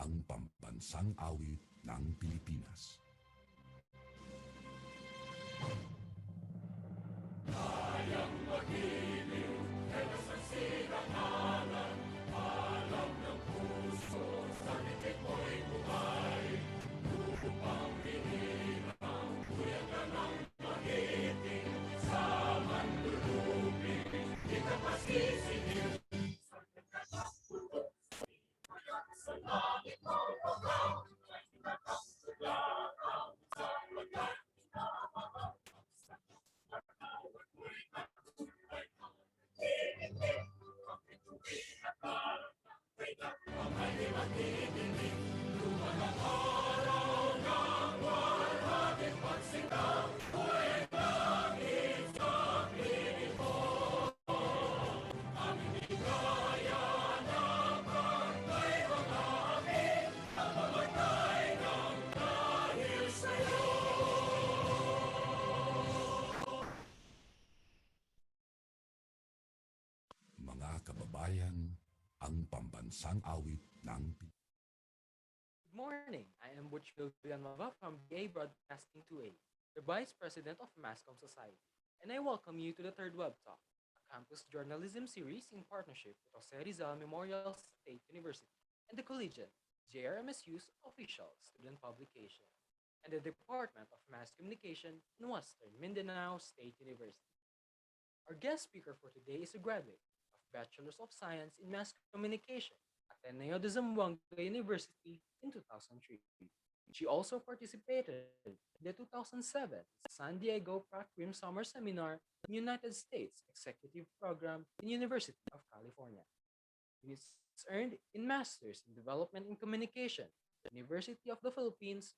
ang pambansang awit ng Pilipinas. Mga kababayan, ang pambansang awit ng Good morning. I am Butch Villanova from BA Broadcasting 2A, the Vice President of Masscom Society, and I welcome you to the third Web Talk, a campus journalism series in partnership with Jose Rizal Memorial State University and the Collegiate JRMSU's official student publication, and the Department of Mass Communication in Western Mindanao State University. Our guest speaker for today is a graduate of Bachelor's of Science in Mass Communication at Ateneo de Zamboanga University in 2003. She also participated in the 2007 San Diego Prac-Rim Summer Seminar in United States Executive Program in University of California. It's earned in Masters in Development in Communication, University of the Philippines,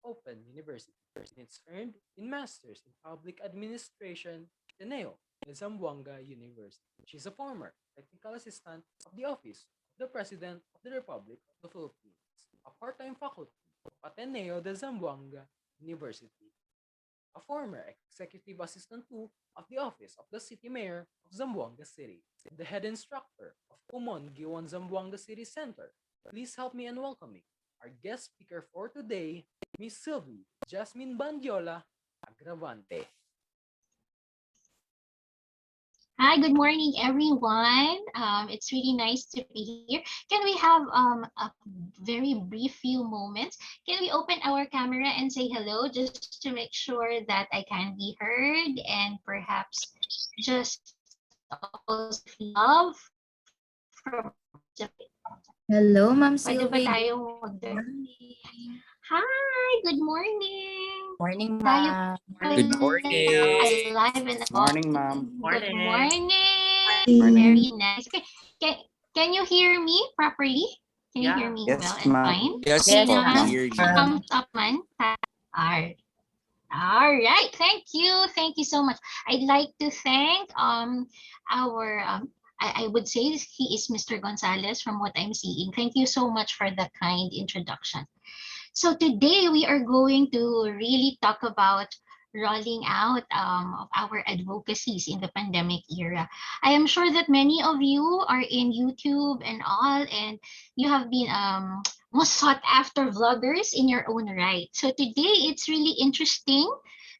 Open University. It's earned in Masters in Public Administration, Ateneo de Zamboanga University. She's a former technical assistant of the Office of the President of the Republic of the Philippines, a part-time faculty of Ateneo de Zamboanga University, a former executive assistant too of the Office of the City Mayor of Zamboanga City, the head instructor of Umon Giwan Zamboanga City Center. Please help me in welcoming our guest speaker for today, Miss Sylvie Jasmine Bandiola Agravante. Hi, good morning, everyone. It's really nice to be here. Can we have a very brief few moments? Can we open our camera and say hello just to make sure that I can be heard, and perhaps just also love from Hello, Ma'am pwede ba Sylvie. tayong Hi, good morning. Morning, Tayo ma'am. Good morning. live and Morning, ma'am. Good morning. Morning. Very nice. Okay. Can you hear me properly? Can you hear me Yes, well and ma'am. fine? Yes, Yes, po, we ma'am. hear you. Thumbs up man. All right. Thank you. Thank you so much. I'd like to thank our I would say he is Mr. Gonzalez from what I'm seeing. Thank you so much for the kind introduction. So today we are going to really talk about rolling out of our advocacies in the pandemic era. I am sure that many of you are in YouTube and all, and you have been most sought after vloggers in your own right. So today it's really interesting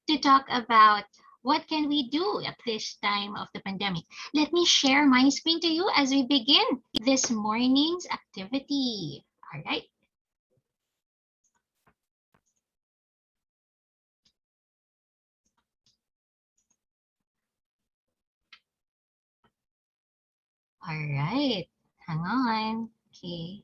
to talk about what can we do at this time of the pandemic. Let me share my screen to you as we begin this morning's activity. All right. All right. Hang on. Okay.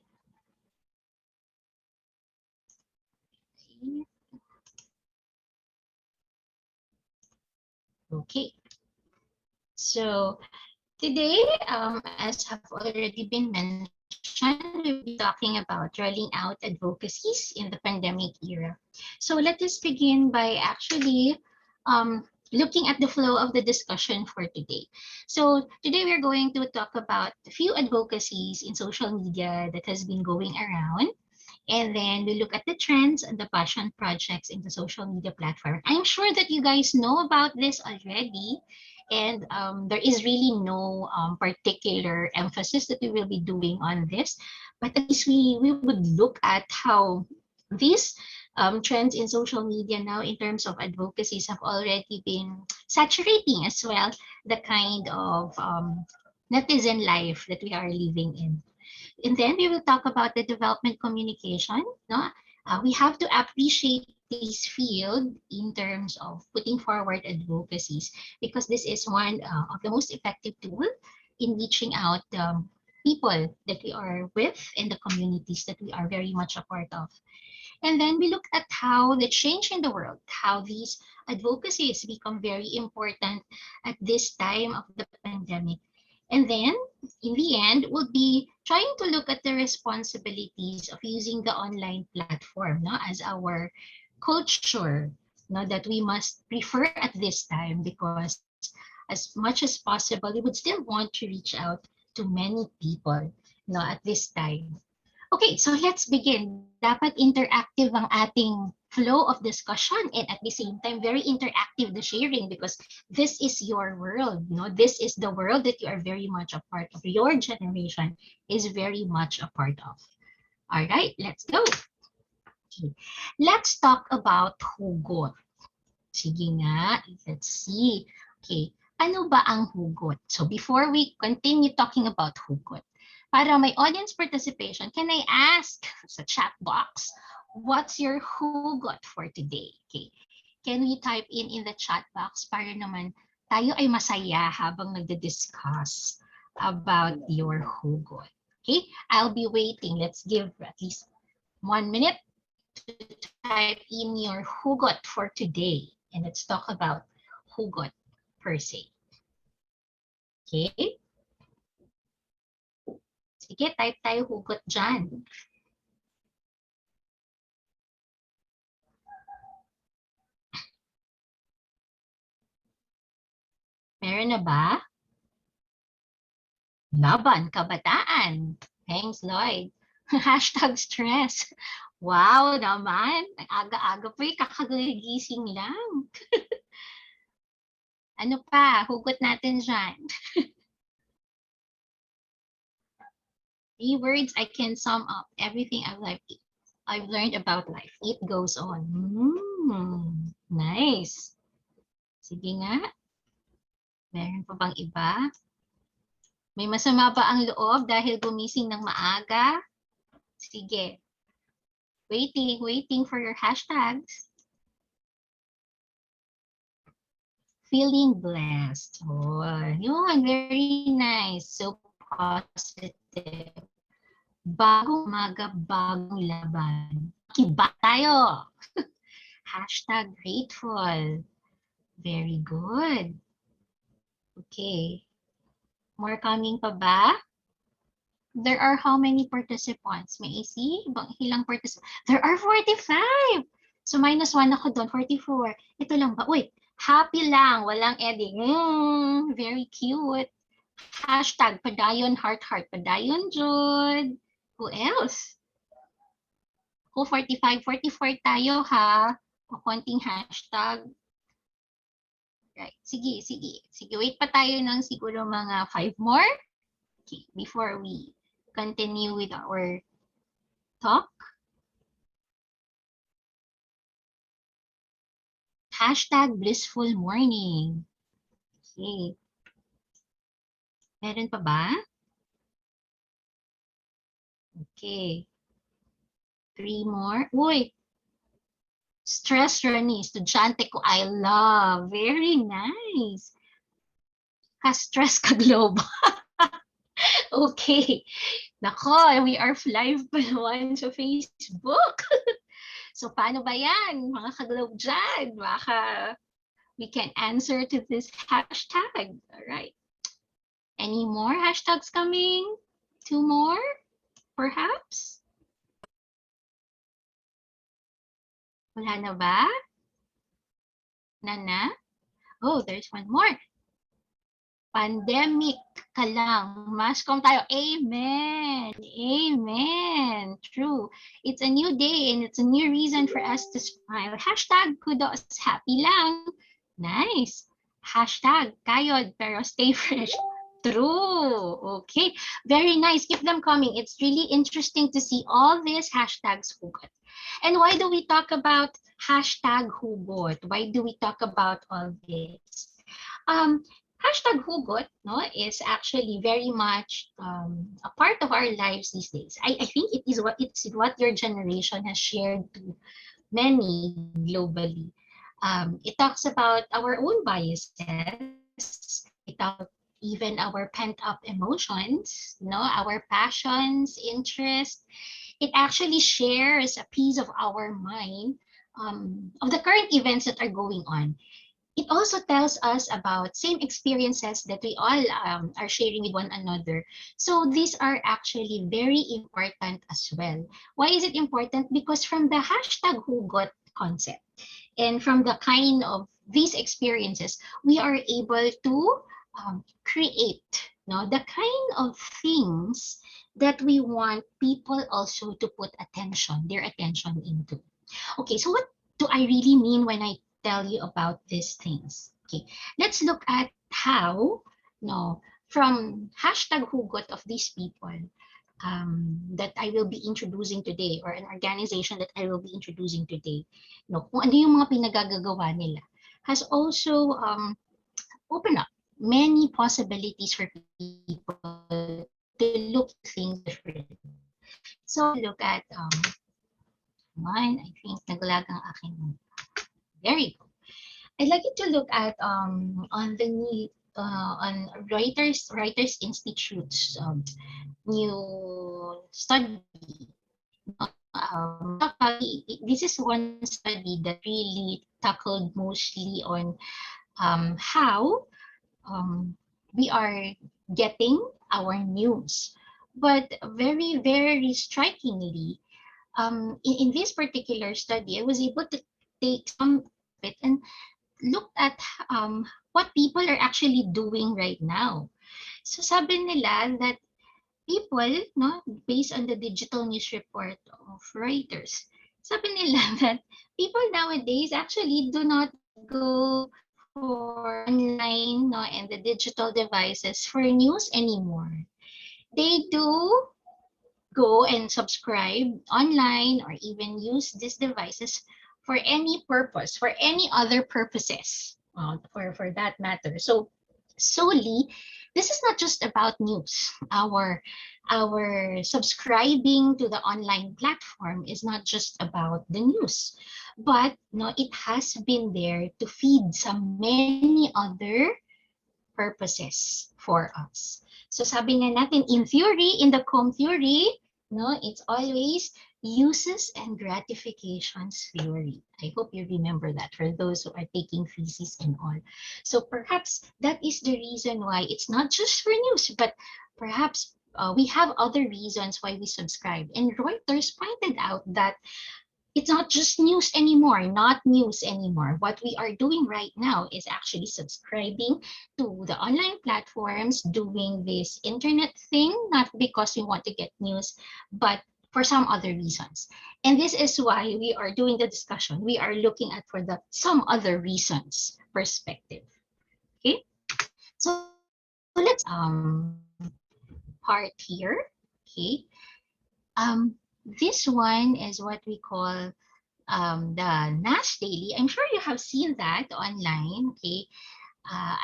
Okay. So today, as have already been mentioned, we'll be talking about rolling out advocacies in the pandemic era. So let us begin by actually looking at the flow of the discussion for today. So today we're going to talk about a few advocacies in social media that has been going around. And then we look at the trends and the passion projects in the social media platform. I'm sure that you guys know about this already. And there is really no particular emphasis that we will be doing on this. But at least we would look at how these trends in social media now in terms of advocacies have already been saturating as well the kind of netizen life that we are living in. And then we will talk about the development communication. No? We have to appreciate this field in terms of putting forward advocacies because this is one of the most effective tool in reaching out people that we are with and the communities that we are very much a part of. And then we look at how the change in the world, how these advocacies become very important at this time of the pandemic. And then in the end, we'll be trying to look at the responsibilities of using the online platform no, as our culture no, that we must prefer at this time because as much as possible, we would still want to reach out to many people no, at this time. Okay, so let's begin. Dapat interactive ang ating flow of discussion and at the same time very interactive the sharing because this is your world. No? This is the world that you are very much a part of. Your generation is very much a part of. All right, let's go. Okay. Let's talk about hugot. Sige nga, let's see. Okay, ano ba ang hugot? So before we continue talking about hugot, para may audience participation, can I ask sa chat box, what's your hugot for today? Okay, can we type in the chat box para naman tayo ay masaya habang nagdi-discuss about your hugot. Okay, I'll be waiting. Let's give at least 1 minute to type in your hugot for today. And let's talk about hugot per se. Okay? Sige, type tayo hugot dyan. Meron na ba? Laban, kabataan. Thanks, Lloyd. Hashtag stress. Wow naman. Aga-aga pa kakagising lang. Ano pa? Hugot natin dyan. 3 words I can sum up everything I've learned about life. It goes on. Nice. Sige nga. Meron pa bang iba? May masama ba ang loob dahil gumising ng maaga? Sige. Waiting for your hashtags. Feeling blessed. Oh, yun, very nice. So positive. Bagong umaga, bagong laban. Kiba tayo. Hashtag grateful. Very good. Okay. More coming pa ba? There are how many participants? May I see? Ilang participants? There are 45. So minus 1 ako doon, 44. Ito lang ba? Uy, happy lang. Walang edit. Very cute. Hashtag padayon heart. Padayon Jude. Who else? Who 45? 44 tayo ha. O konting hashtag. Right. Sige. Wait pa tayo ng siguro mga 5 more. Okay, before we continue with our talk. Hashtag blissful morning. Okay. Meron pa ba? Okay. 3 more. Uy! Stress running. Estudyante ko, I love. Very nice. Ka-stress ka globe. Okay. Nako, we are live pa naman sa Facebook. So, paano ba yan? Mga ka-globe dyan. Baka we can answer to this hashtag. All right. Any more hashtags coming? 2 more, perhaps? Wala na ba? Nana? Oh, there's one more. Pandemic ka lang. Mascom tayo. Amen. True. It's a new day and it's a new reason for us to smile. Hashtag kudos. Happy lang. Nice. Hashtag kayod pero stay fresh. True. Okay. Very nice. Keep them coming. It's really interesting to see all these hashtags hugot. And why do we talk about hashtag hugot? Why do we talk about all this? Hashtag hugot, no, is actually very much a part of our lives these days. I think it's what your generation has shared to many globally. It talks about our own biases. It talks about even our pent-up emotions, our passions, interests. It actually shares a piece of our mind of the current events that are going on. It also tells us about same experiences that we all are sharing with one another. So these are actually very important as well. Why is it important? Because from the hashtag who got concept and from the kind of these experiences, we are able to create the kind of things that we want people also to put their attention into. Okay, so what do I really mean when I tell you about these things? Okay, let's look at how, from hashtag hugot of these people that I will be introducing today, or an organization that I will be introducing today, kung ano yung mga pinagagagawa nila, has also opened up many possibilities for people to look at things differently. So I'd like you to look at I think naglag ang aking. There you go. I'd like you to look at on the new on Reuters Institute's new study. We'll talk about this is one study that really tackled mostly on how we are getting our news, but very strikingly, in this particular study, I was able to take some of it and look at what people are actually doing right now. So sabi nila that people, no, based on the digital news report of Reuters, sabi nila that people nowadays actually do not go for online, no, and the digital devices for news anymore. They do go and subscribe online or even use these devices for any purpose, for any other purposes, for that matter. So solely, this is not just about news. Our subscribing to the online platform is not just about the news, but no, it has been there to feed some many other purposes for us. So sabi nga natin, in theory, in the comb theory, no, it's always uses and gratifications theory. I hope you remember that for those who are taking thesis and all. So perhaps that is the reason why it's not just for news, but perhaps we have other reasons why we subscribe. And Reuters pointed out that it's not just news anymore, not news anymore. What we are doing right now is actually subscribing to the online platforms, doing this internet thing, not because we want to get news, but for some other reasons. And this is why we are doing the discussion. We are looking at for the some other reasons perspective. Okay, so let's part here. Okay, this one is what we call the NAS Daily. I'm sure you have seen that online. Okay.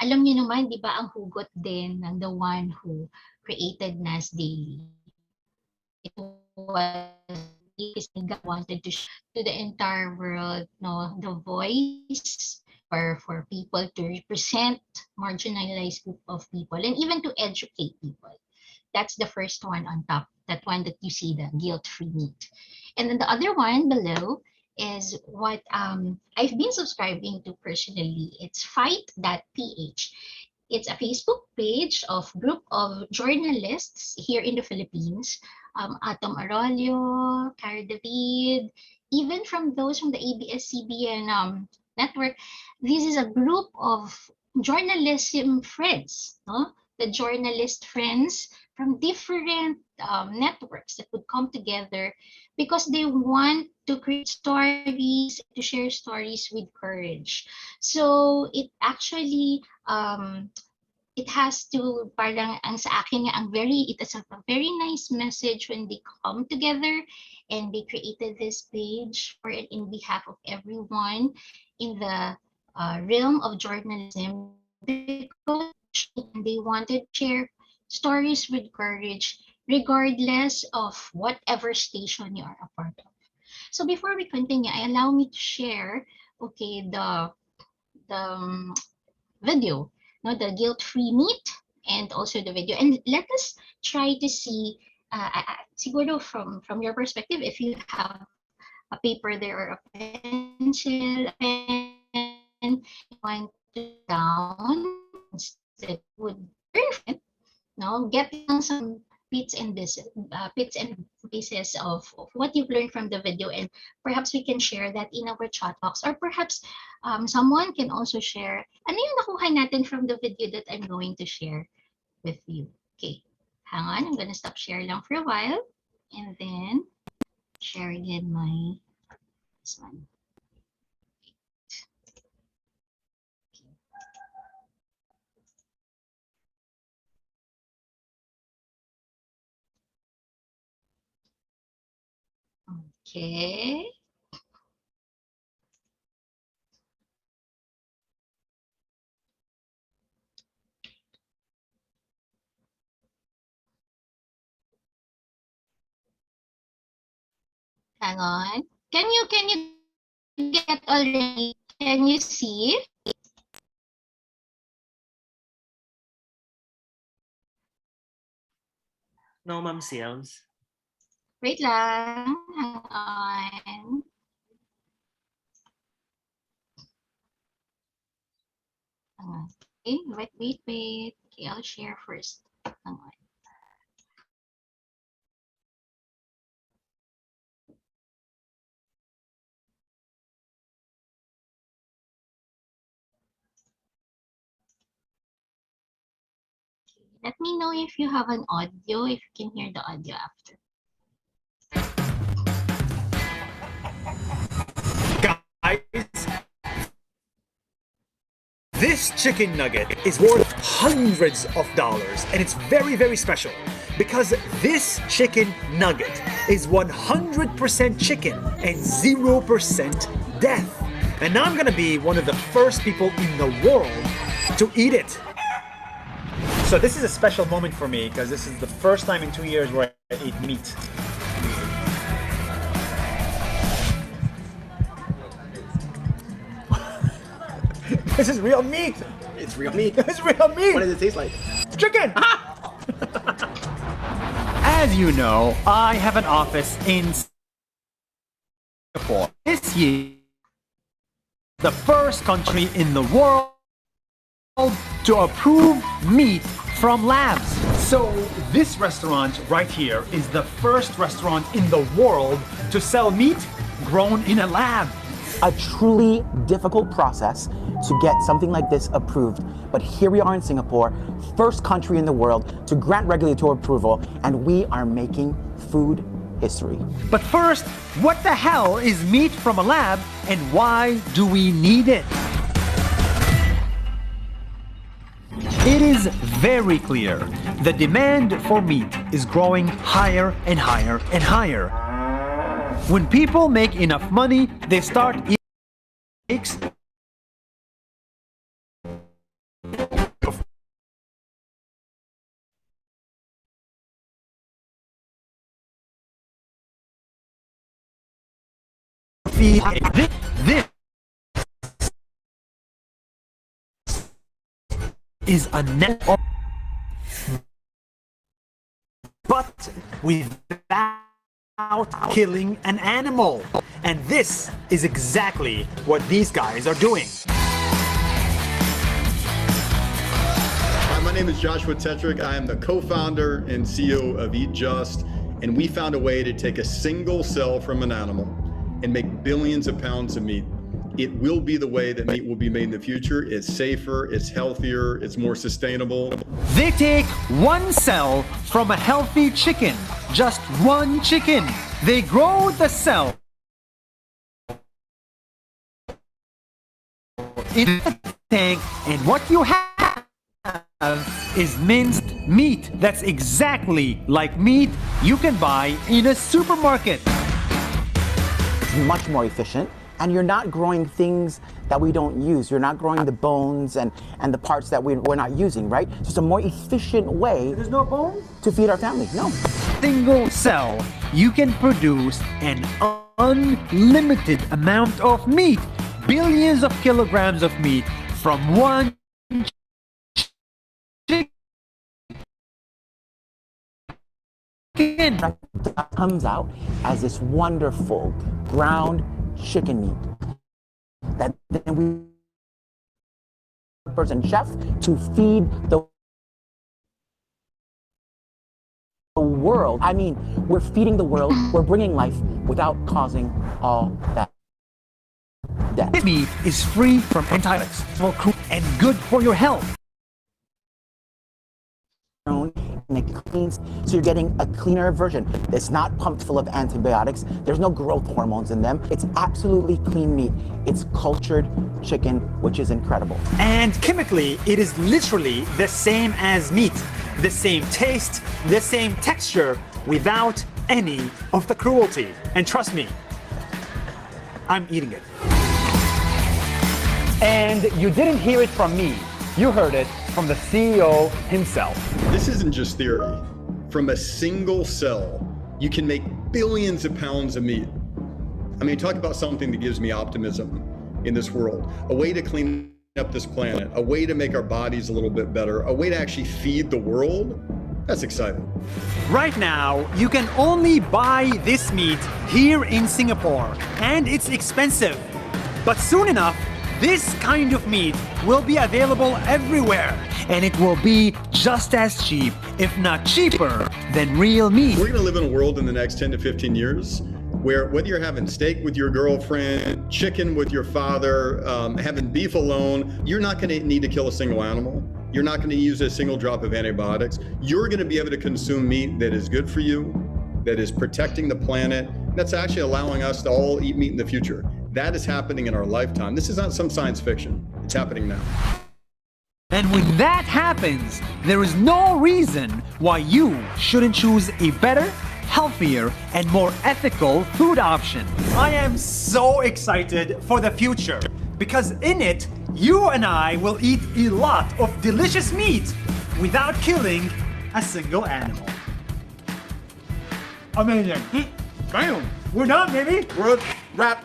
Alam niyo naman, di ba, ang hugot din ng the one who created NAS Daily. It was because God wanted to show to the entire world, the voice for people to represent marginalized group of people and even to educate people. That's the first one on top, that one that you see, the guilt-free meat. And then the other one below is what I've been subscribing to personally. It's fight.ph. It's a Facebook page of group of journalists here in the Philippines. Atom Arroyo, Cara David, even from those from the ABS-CBN network. This is a group of journalism friends, no? The journalist friends from different networks that would come together because they want to create stories, to share stories with courage. So it actually it has to parang ang sa akin nga it is a very nice message when they come together and they created this page for it in behalf of everyone in the realm of journalism, because they wanted to share stories with courage regardless of whatever station you are a part of. So before we continue, I allow me to share, okay, the video, no, the guilt-free meat, and also the video. And let us try to see, siguro from your perspective, if you have a paper there or a pencil, a pen, you want to down instead would learn from it, no, get down some bits and pieces of what you've learned from the video, and perhaps we can share that in our chat box, or perhaps someone can also share ano yung nakuha natin from the video that I'm going to share with you. Okay, hang on, I'm gonna stop share lang for a while and then share again my this one. Okay. Hang on. Can you get already? Can you see? No, Ma'am Sales. Wait lang. Hang on. Hang on. Okay, wait. Okay, I'll share first. Hang on. Let me know if you have an audio, if you can hear the audio after. Guys, this chicken nugget is worth hundreds of dollars, and it's very, very special because this chicken nugget is 100% chicken and 0% death. And I'm gonna be one of the first people in the world to eat it. So this is a special moment for me because this is the first time in 2 years where I eat meat. This is real meat! It's real meat. It's real meat! What does it taste like? Chicken! As you know, I have an office in Singapore. This year, the first country in the world to approve meat from labs. So this restaurant right here is the first restaurant in the world to sell meat grown in a lab. A truly difficult process to get something like this approved. But here we are in Singapore, first country in the world to grant regulatory approval, and we are making food history. But first, what the hell is meat from a lab, and why do we need it? It is very clear. The demand for meat is growing higher and higher and higher. When people make enough money, they start eating steaks, this is a net, but without killing an animal. And this is exactly what these guys are doing. Hi, my name is Joshua Tetrick. I am the co-founder and CEO of Eat Just, and we found a way to take a single cell from an animal and make billions of pounds of meat. It will be the way that meat will be made in the future. It's safer, it's healthier, it's more sustainable. They take one cell from a healthy chicken, just one chicken. They grow the cell in the tank, and what you have is minced meat. That's exactly like meat you can buy in a supermarket. It's much more efficient, and you're not growing things that we don't use. You're not growing the bones and the parts that we're not using, right? So it's a more efficient way. There's no bones? To feed our family. No. Single cell, you can produce an unlimited amount of meat, billions of kilograms of meat from one chicken. That comes out as this wonderful ground chicken meat that then we person chef to feed the world. I mean, we're feeding the world, we're bringing life without causing all that death. This meat is free from antibiotics and good for your health. And it cleans, so you're getting a cleaner version. It's not pumped full of antibiotics. There's no growth hormones in them. It's absolutely clean meat. It's cultured chicken, which is incredible. And chemically, it is literally the same as meat. The same taste, the same texture, without any of the cruelty. And trust me, I'm eating it. And you didn't hear it from me. You heard it from the CEO himself. This isn't just theory. From a single cell, you can make billions of pounds of meat. I mean, talk about something that gives me optimism in this world. A way to clean up this planet, a way to make our bodies a little bit better, a way to actually feed the world. That's exciting. Right now, you can only buy this meat here in Singapore, and it's expensive. But soon enough, this kind of meat will be available everywhere, and it will be just as cheap, if not cheaper, than real meat. We're gonna live in a world in the next 10 to 15 years where whether you're having steak with your girlfriend, chicken with your father, having beef alone, you're not gonna need to kill a single animal. You're not gonna use a single drop of antibiotics. You're gonna be able to consume meat that is good for you, that is protecting the planet, that's actually allowing us to all eat meat in the future. That is happening in our lifetime. This is not some science fiction. It's happening now. And when that happens, there is no reason why you shouldn't choose a better, healthier, and more ethical food option. I am so excited for the future because in it, you and I will eat a lot of delicious meat without killing a single animal. Amazing. Bam! We're done, baby. We're wrap.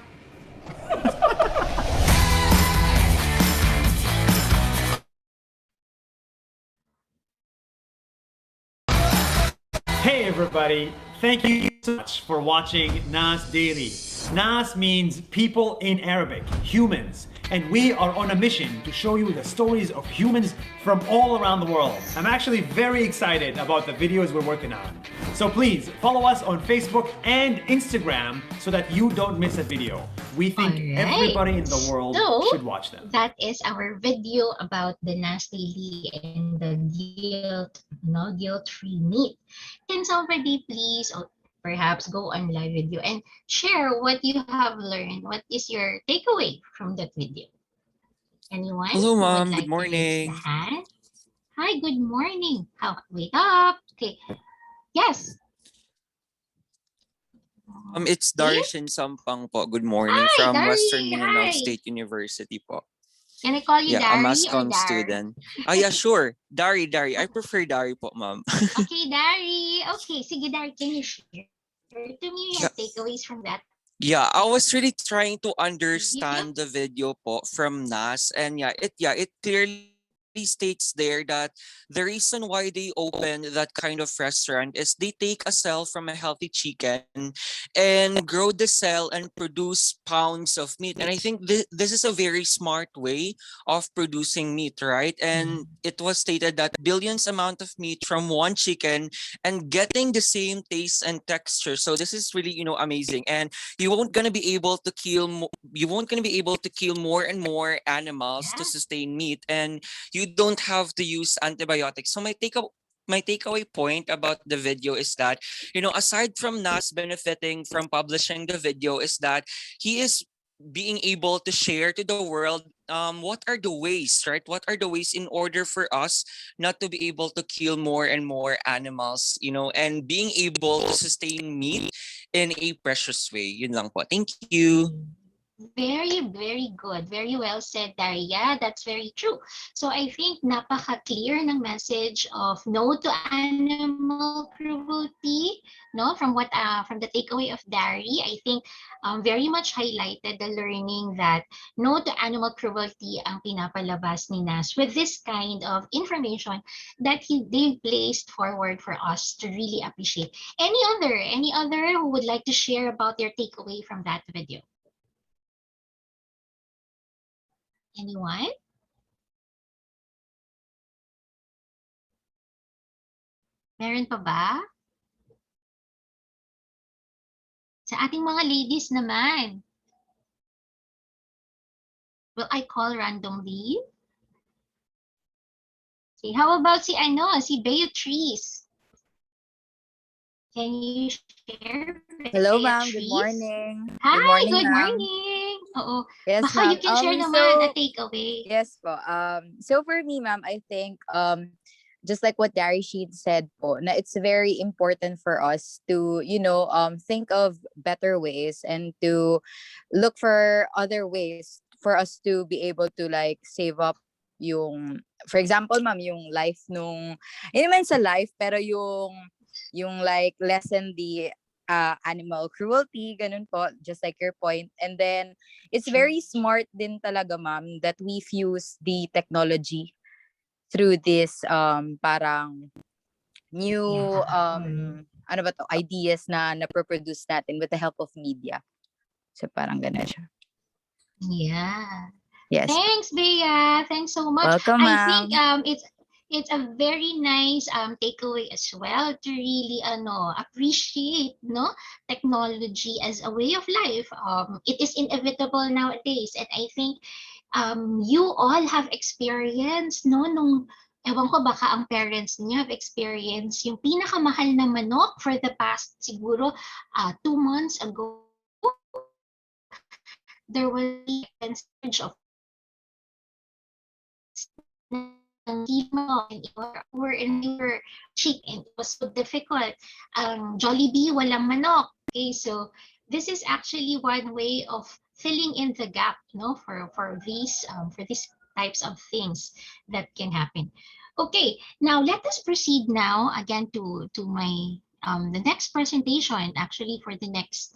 Hey everybody, thank you so much for watching Nas Daily. Nas means people in Arabic, humans. And we are on a mission to show you the stories of humans from all around the world. I'm actually very excited about the videos we're working on. So please follow us on Facebook and Instagram so that you don't miss a video. We think everybody in the world should watch them. That is our video about the nasty and the guilt-free meat. Can somebody please perhaps go on live video and share what you have learned? What is your takeaway from that video? Anyone? Hello, who would Mom. like Good to raise morning. the hand? Hi, good morning. Wake up. Okay. Yes. It's Darshan Sampang po. Good morning Hi, from Dari. Western Mindanao Hi. State University po. Can I call you Yeah, a Dari mass or comm Dar? student. Yeah, sure. Dari. I prefer Dari po, Ma'am. Okay, Dari. Okay, sige, Dari, can you share to me your Yeah. takeaways from that? Yeah, I was really trying to understand the video po from Nas, and it clearly states there that the reason why they open that kind of restaurant is they take a cell from a healthy chicken and grow the cell and produce pounds of meat. And I think this is a very smart way of producing meat, right? And it was stated that billions amount of meat from one chicken and getting the same taste and texture. So this is really, amazing. And you won't gonna be able to kill more and more animals to sustain meat, and you don't have to use antibiotics. So my takeaway point about the video is that, aside from Nas benefiting from publishing the video, is that he is being able to share to the world what are the ways, right? What are the ways in order for us not to be able to kill more and more animals, and being able to sustain meat in a precious way. Yun lang po. Thank you. Very, very good. Very well said, Daria. That's very true. So I think napaka-clear ng message of no to animal cruelty, no? From the takeaway of Dari, I think very much highlighted the learning that no to animal cruelty ang pinapalabas ni Nas with this kind of information that they placed forward for us to really appreciate. Any other who would like to share about their takeaway from that video? Anyone? Meron pa ba? Sa ating mga ladies naman. Will I call randomly? Okay, how about si Beatrice? Can you share, Hello, ma'am. Good Beatrice? morning. Good Hi, morning, good ma'am. morning. Oo. Yes, Baka you ma'am. can share naman a takeaway. Yes po. So for me, ma'am, I think just like what Dari Sheen said po, na it's very important for us to, think of better ways and to look for other ways for us to be able to like save up yung, for example, ma'am, yung life nung, yun naman sa life, pero yung like lessen the animal cruelty, ganun po, just like your point. And then, it's very smart din talaga, ma'am, that we fuse the technology through this parang new ano ba to, ideas na naproproduce natin with the help of media. So parang ganun siya. Yeah. Yes. Thanks, Bea. Thanks so much. Welcome, I ma'am. think it's a very nice takeaway as well to really appreciate technology as a way of life. It is inevitable nowadays, and I think you all have experienced nung ewan ko baka ang parents niyo have experienced yung pinakamahal na manok for the past siguro 2 months ago. There was a surge of and we were cheap and it was so difficult. Jollibee, walang manok. Okay, so this is actually one way of filling in the gap, for these types of things that can happen. Okay, now let us proceed now again to my the next presentation, actually for the next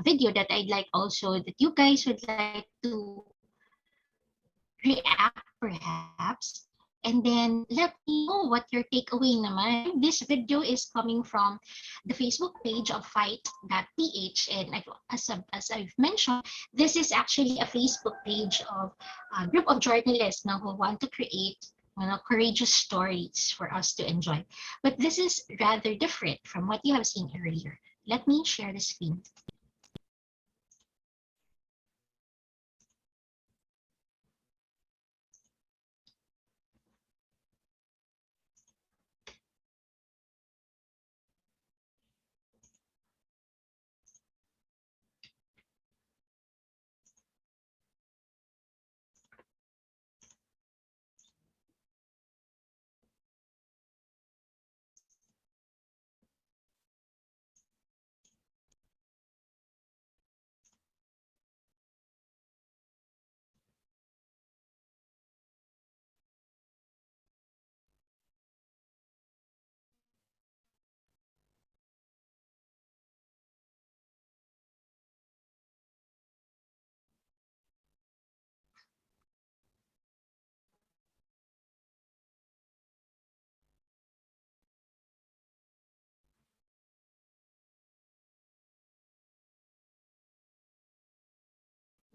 video that I'd like also that you guys would like to react perhaps, and then let me know what your takeaway naman. This video is coming from the Facebook page of fight.ph, and as I've mentioned, this is actually a Facebook page of a group of journalists now who want to create courageous stories for us to enjoy. But this is rather different from what you have seen earlier. Let me share the screen.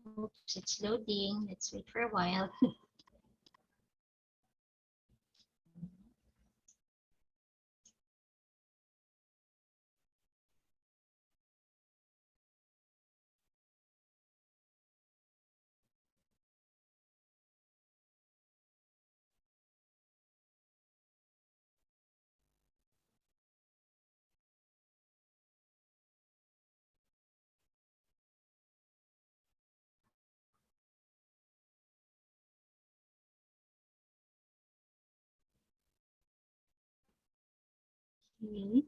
Oops, it's loading. Let's wait for a while. Okay.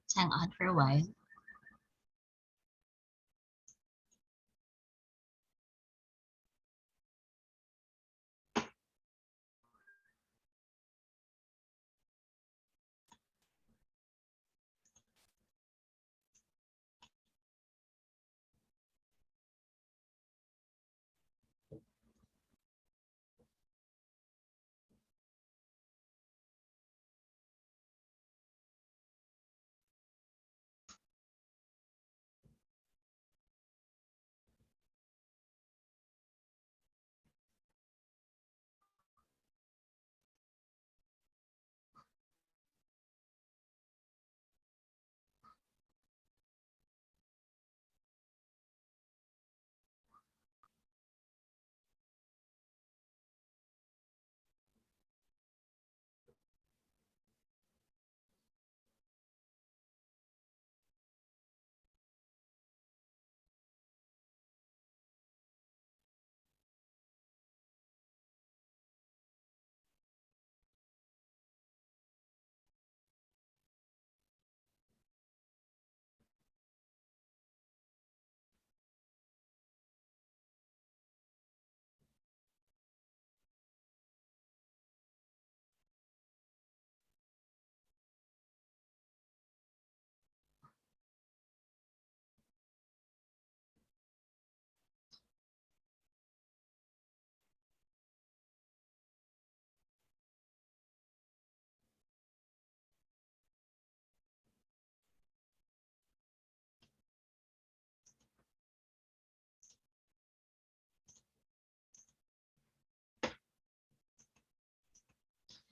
Let's hang on for a while.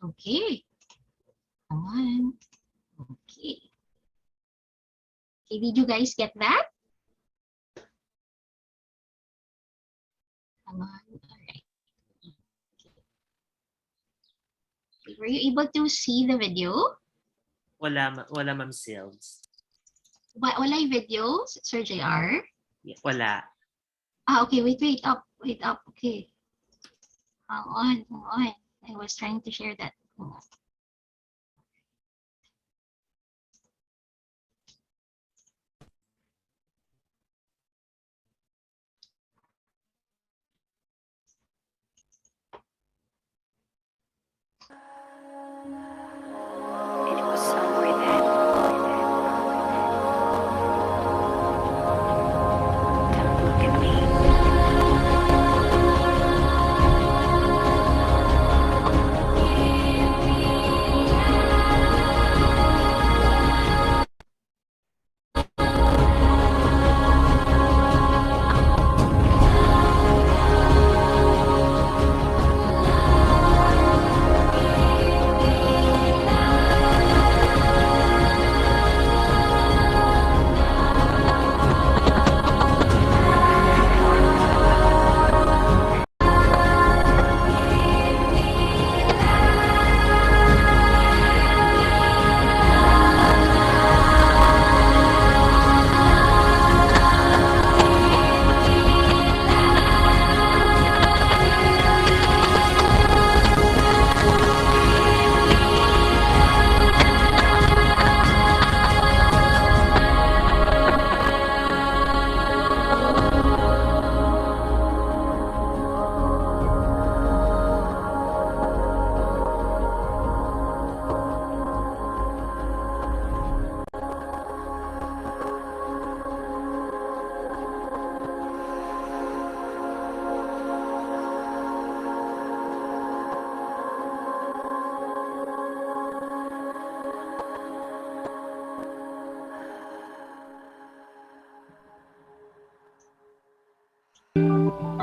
Okay. Come on. Okay. Okay, did you guys get that? Hang on. All right. Okay. Were you able to see the video? Wala, Ma'am Sales. Wala yung video, Sir JR? Yeah, wala. Okay, wait up. Okay. Hang on. I was trying to share that. Hang on.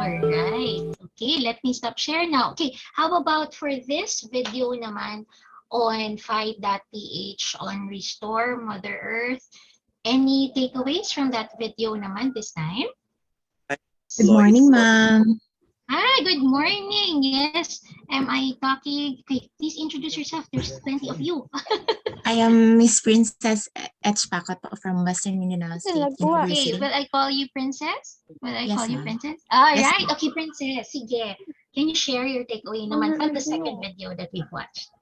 Alright. Okay, let me stop share now. Okay, how about for this video naman on fight.ph on Restore Mother Earth? Any takeaways from that video naman this time? Good morning, ma'am. Hi, good morning. Yes. Am I talking? Okay, please introduce yourself. There's plenty of you. I am Miss Princess Etchpakot from Western Mindanao State Okay, University. will I call you Princess? Will I call Yes, you ma'am. Princess? All Yes, right. ma'am. Okay, Princess. Sige. Can you share your takeaway naman from the second video that we've watched?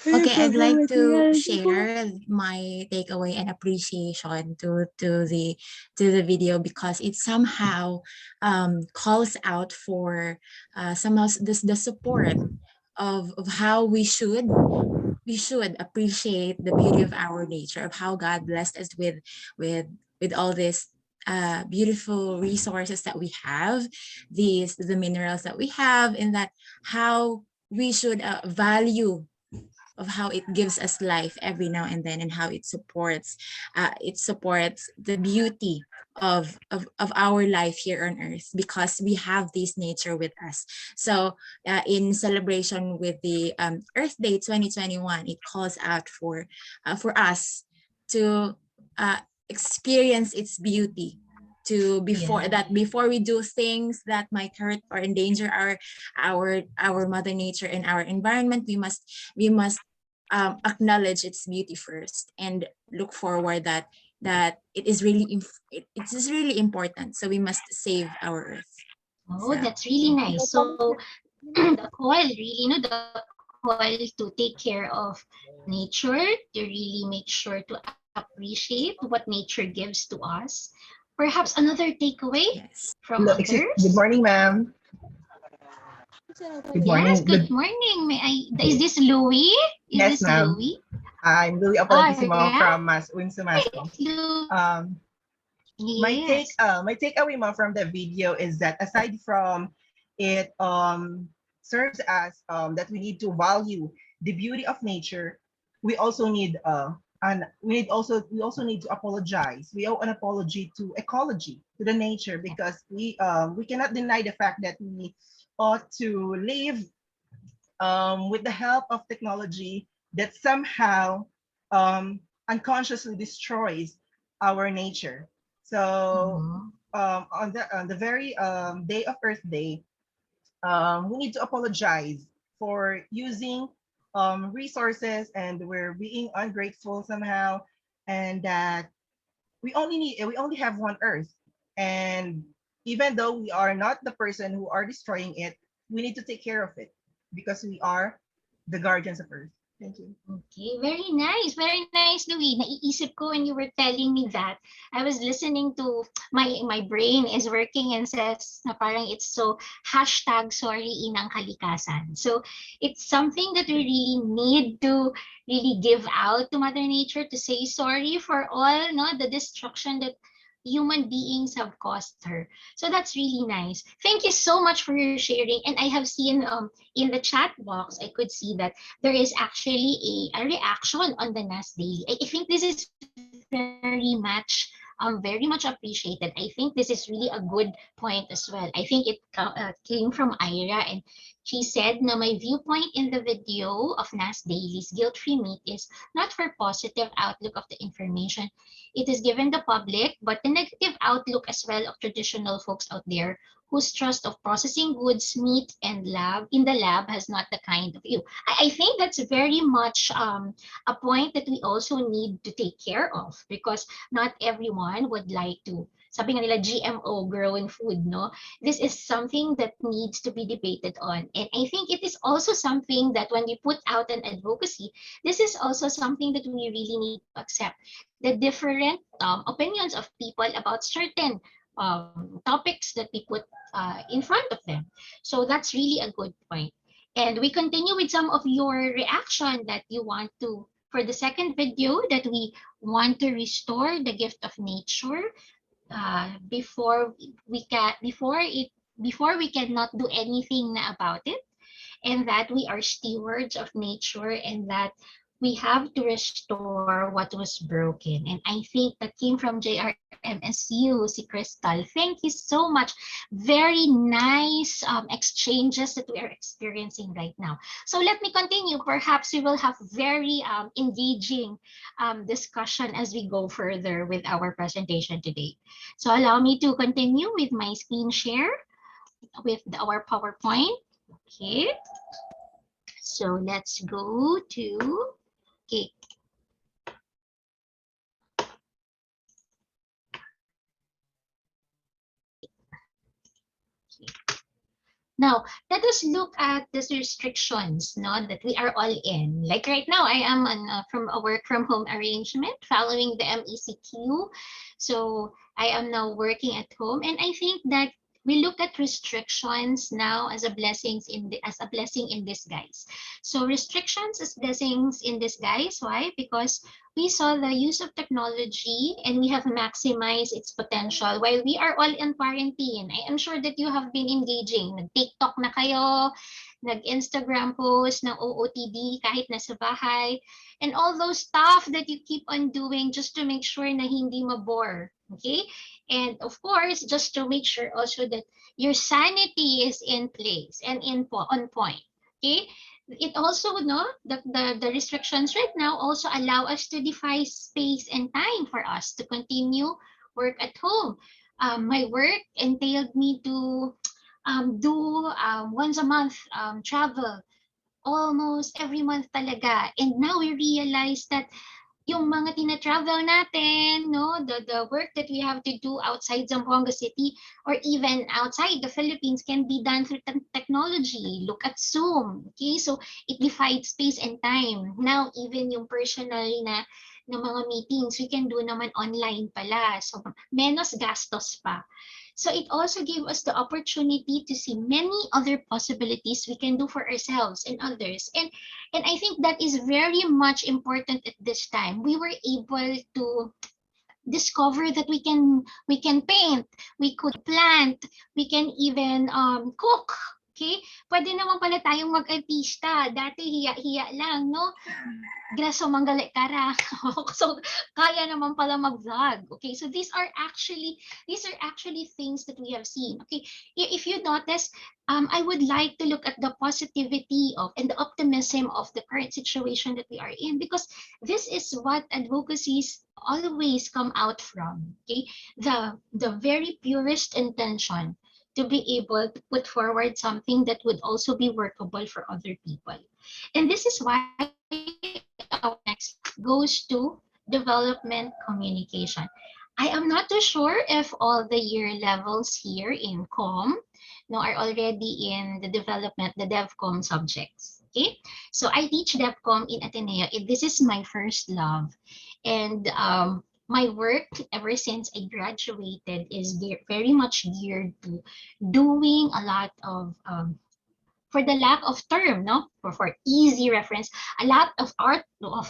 Okay, I'd like to share my takeaway and appreciation to the video because it somehow calls out for somehow the support of how we should appreciate the beauty of our nature, of how God blessed us with with all these beautiful resources that we have, the minerals that we have, and that how we should value of how it gives us life every now and then, and how it supports the beauty of our life here on earth because we have this nature with us. So in celebration with the Earth Day 2021, it calls out for us to experience its beauty, to before we do things that might hurt or endanger our mother nature and our environment, we must acknowledge its beauty first and look forward that it is really important, so we must save our earth. Oh, So that's really nice. So the call, really, the call to take care of nature, to really make sure to appreciate what nature gives to us. Perhaps another takeaway yes. from Hello, good others. morning, ma'am. Good Yes, morning. good morning. Is this Louis? Is Yes, this ma'am. Louis? I'm Louis All Apolantissimo right, from Winsumasco. Louis. Um, Yes. my takeaway, ma'am, from the video is that aside from it serves as that we need to value the beauty of nature, we also need and we also need to apologize. We owe an apology to ecology, to the nature, because we cannot deny the fact that we ought to live with the help of technology that somehow unconsciously destroys our nature. So Mhm. on the very day of Earth Day, we need to apologize for using resources, and we're being ungrateful somehow, and that we only have one Earth, and even though we are not the person who are destroying it, we need to take care of it because we are the guardians of Earth. Thank you. Okay, very nice, Louis. Naiisip ko when you were telling me that. I was listening to my brain is working and says na parang it's so hashtag sorry inang kalikasan. So it's something that we really need to really give out to Mother Nature to say sorry for all the destruction that human beings have caused her. So that's really nice. Thank you so much for your sharing. And I have seen in the chat box, I could see that there is actually a reaction on the NAS Daily. I think this is very much appreciated. I think this is really a good point as well. I think it came from Ira, and she said, "Na my viewpoint in the video of NAS Daily's Guilt-Free Meat is not for positive outlook of the information it is given the public, but the negative outlook as well of traditional folks out there whose trust of processing goods, meat, and lab in the lab has not the kind of view." I think that's very much a point that we also need to take care of because not everyone would like to. Sabi nga nila, GMO growing food, no? This is something that needs to be debated on. And I think it is also something that when we put out an advocacy, this is also something that we really need to accept. The different opinions of people about certain topics that we put in front of them. So that's really a good point. And we continue with some of your reaction that you want to, for the second video, that we want to restore the gift of nature before we cannot do anything about it, and that we are stewards of nature, and that we have to restore what was broken. And I think that came from JRMSU, si Crystal. Thank you so much. Very nice exchanges that we are experiencing right now. So let me continue. Perhaps we will have very engaging discussion as we go further with our presentation today. So allow me to continue with my screen share with our PowerPoint. Okay. So let's go to, okay, Now, let us look at the restrictions, no, that we are all in. Like right now, I am on from a work from home arrangement following the MECQ. So I am now working at home, and I think that we look at restrictions now as a as a blessing in disguise. So restrictions as blessings in disguise. Why? Because we saw the use of technology and we have maximized its potential while we are all in quarantine. I am sure that you have been engaging. Nag-TikTok na kayo, nag-Instagram post ng OOTD kahit nasa bahay, and all those stuff that you keep on doing just to make sure na hindi mabore. Okay? And of course, just to make sure also that your sanity is in place and on point. Okay? It also, no, the restrictions right now also allow us to defy space and time for us to continue work at home. My work entailed me to do once a month travel almost every month talaga. And now we realize that yung mga tina-travel natin, no, the work that we have to do outside Zamboanga City or even outside the Philippines can be done through technology. Look at Zoom. Okay, so it defied space and time. Now, even yung personal na mga meetings, we can do naman online pala. So, menos gastos pa. So it also gave us the opportunity to see many other possibilities we can do for ourselves and others. And I think that is very much important at this time. We were able to discover that we can paint, we could plant, we can even cook. Okay? Pwede naman pala tayong mag-artista. Dati hiya-hiya lang, no? Graso manggali kara. So kaya naman pala mag-vlog. Okay? So these are actually things that we have seen. Okay? If you notice, I would like to look at the positivity of and the optimism of the current situation that we are in, because this is what advocacies always come out from. Okay, the very purest intention to be able to put forward something that would also be workable for other people. And this is why our next goes to development communication. I am not too sure if all the year levels here in COM no, are already in the development, the DevCom subjects. Okay, so I teach DevCom in Ateneo. This is my first love. And my work ever since I graduated is very much geared to doing a lot of for the lack of term, no? For easy reference, a lot of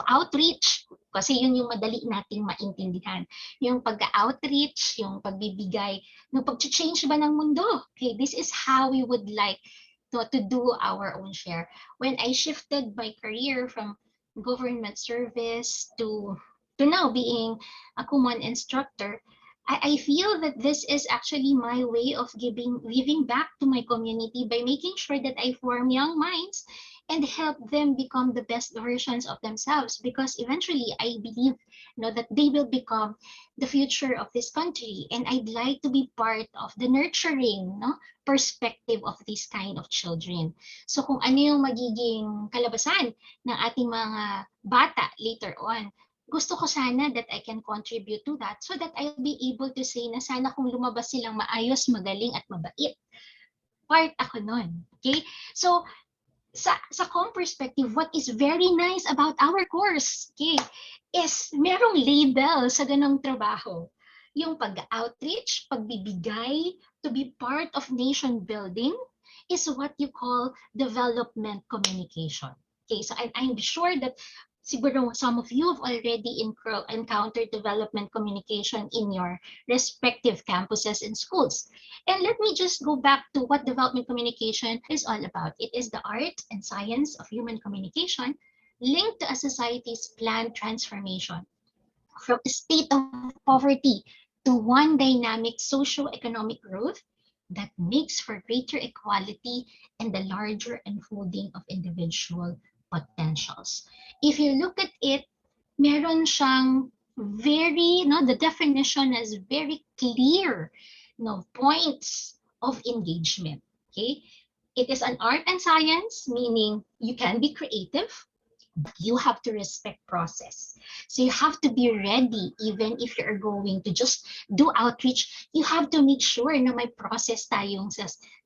outreach. Kasi yun yung madali nating maintindihan. Yung pag-outreach, yung pagbibigay, no, pag-change ba ng mundo? Okay, this is how we would like to do our own share. When I shifted my career from government service to now being a Kumon instructor, I feel that this is actually my way of giving back to my community by making sure that I form young minds and help them become the best versions of themselves, because eventually I believe that they will become the future of this country, and I'd like to be part of the nurturing perspective of this kind of children. So kung ano yung magiging kalabasan ng ating mga bata later on, gusto ko sana that I can contribute to that so that I'll be able to say na sana kung lumabas silang maayos, magaling at mabait. Part ako nun. Okay? So, sa COM perspective, what is very nice about our course, okay, is merong label sa ganong trabaho. Yung pag-outreach, pagbibigay, to be part of nation building is what you call development communication. Okay, so I'm sure that siguro some of you have already encountered development communication in your respective campuses and schools. And let me just go back to what development communication is all about. It is the art and science of human communication linked to a society's planned transformation from a state of poverty to one dynamic socio-economic growth that makes for greater equality and the larger unfolding of individual potentials. If you look at it, meron siyang the definition is very clear, points of engagement. Okay, it is an art and science, meaning you can be creative, You have to respect process. So you have to be ready, even if you're going to just do outreach, you have to make sure na may process tayong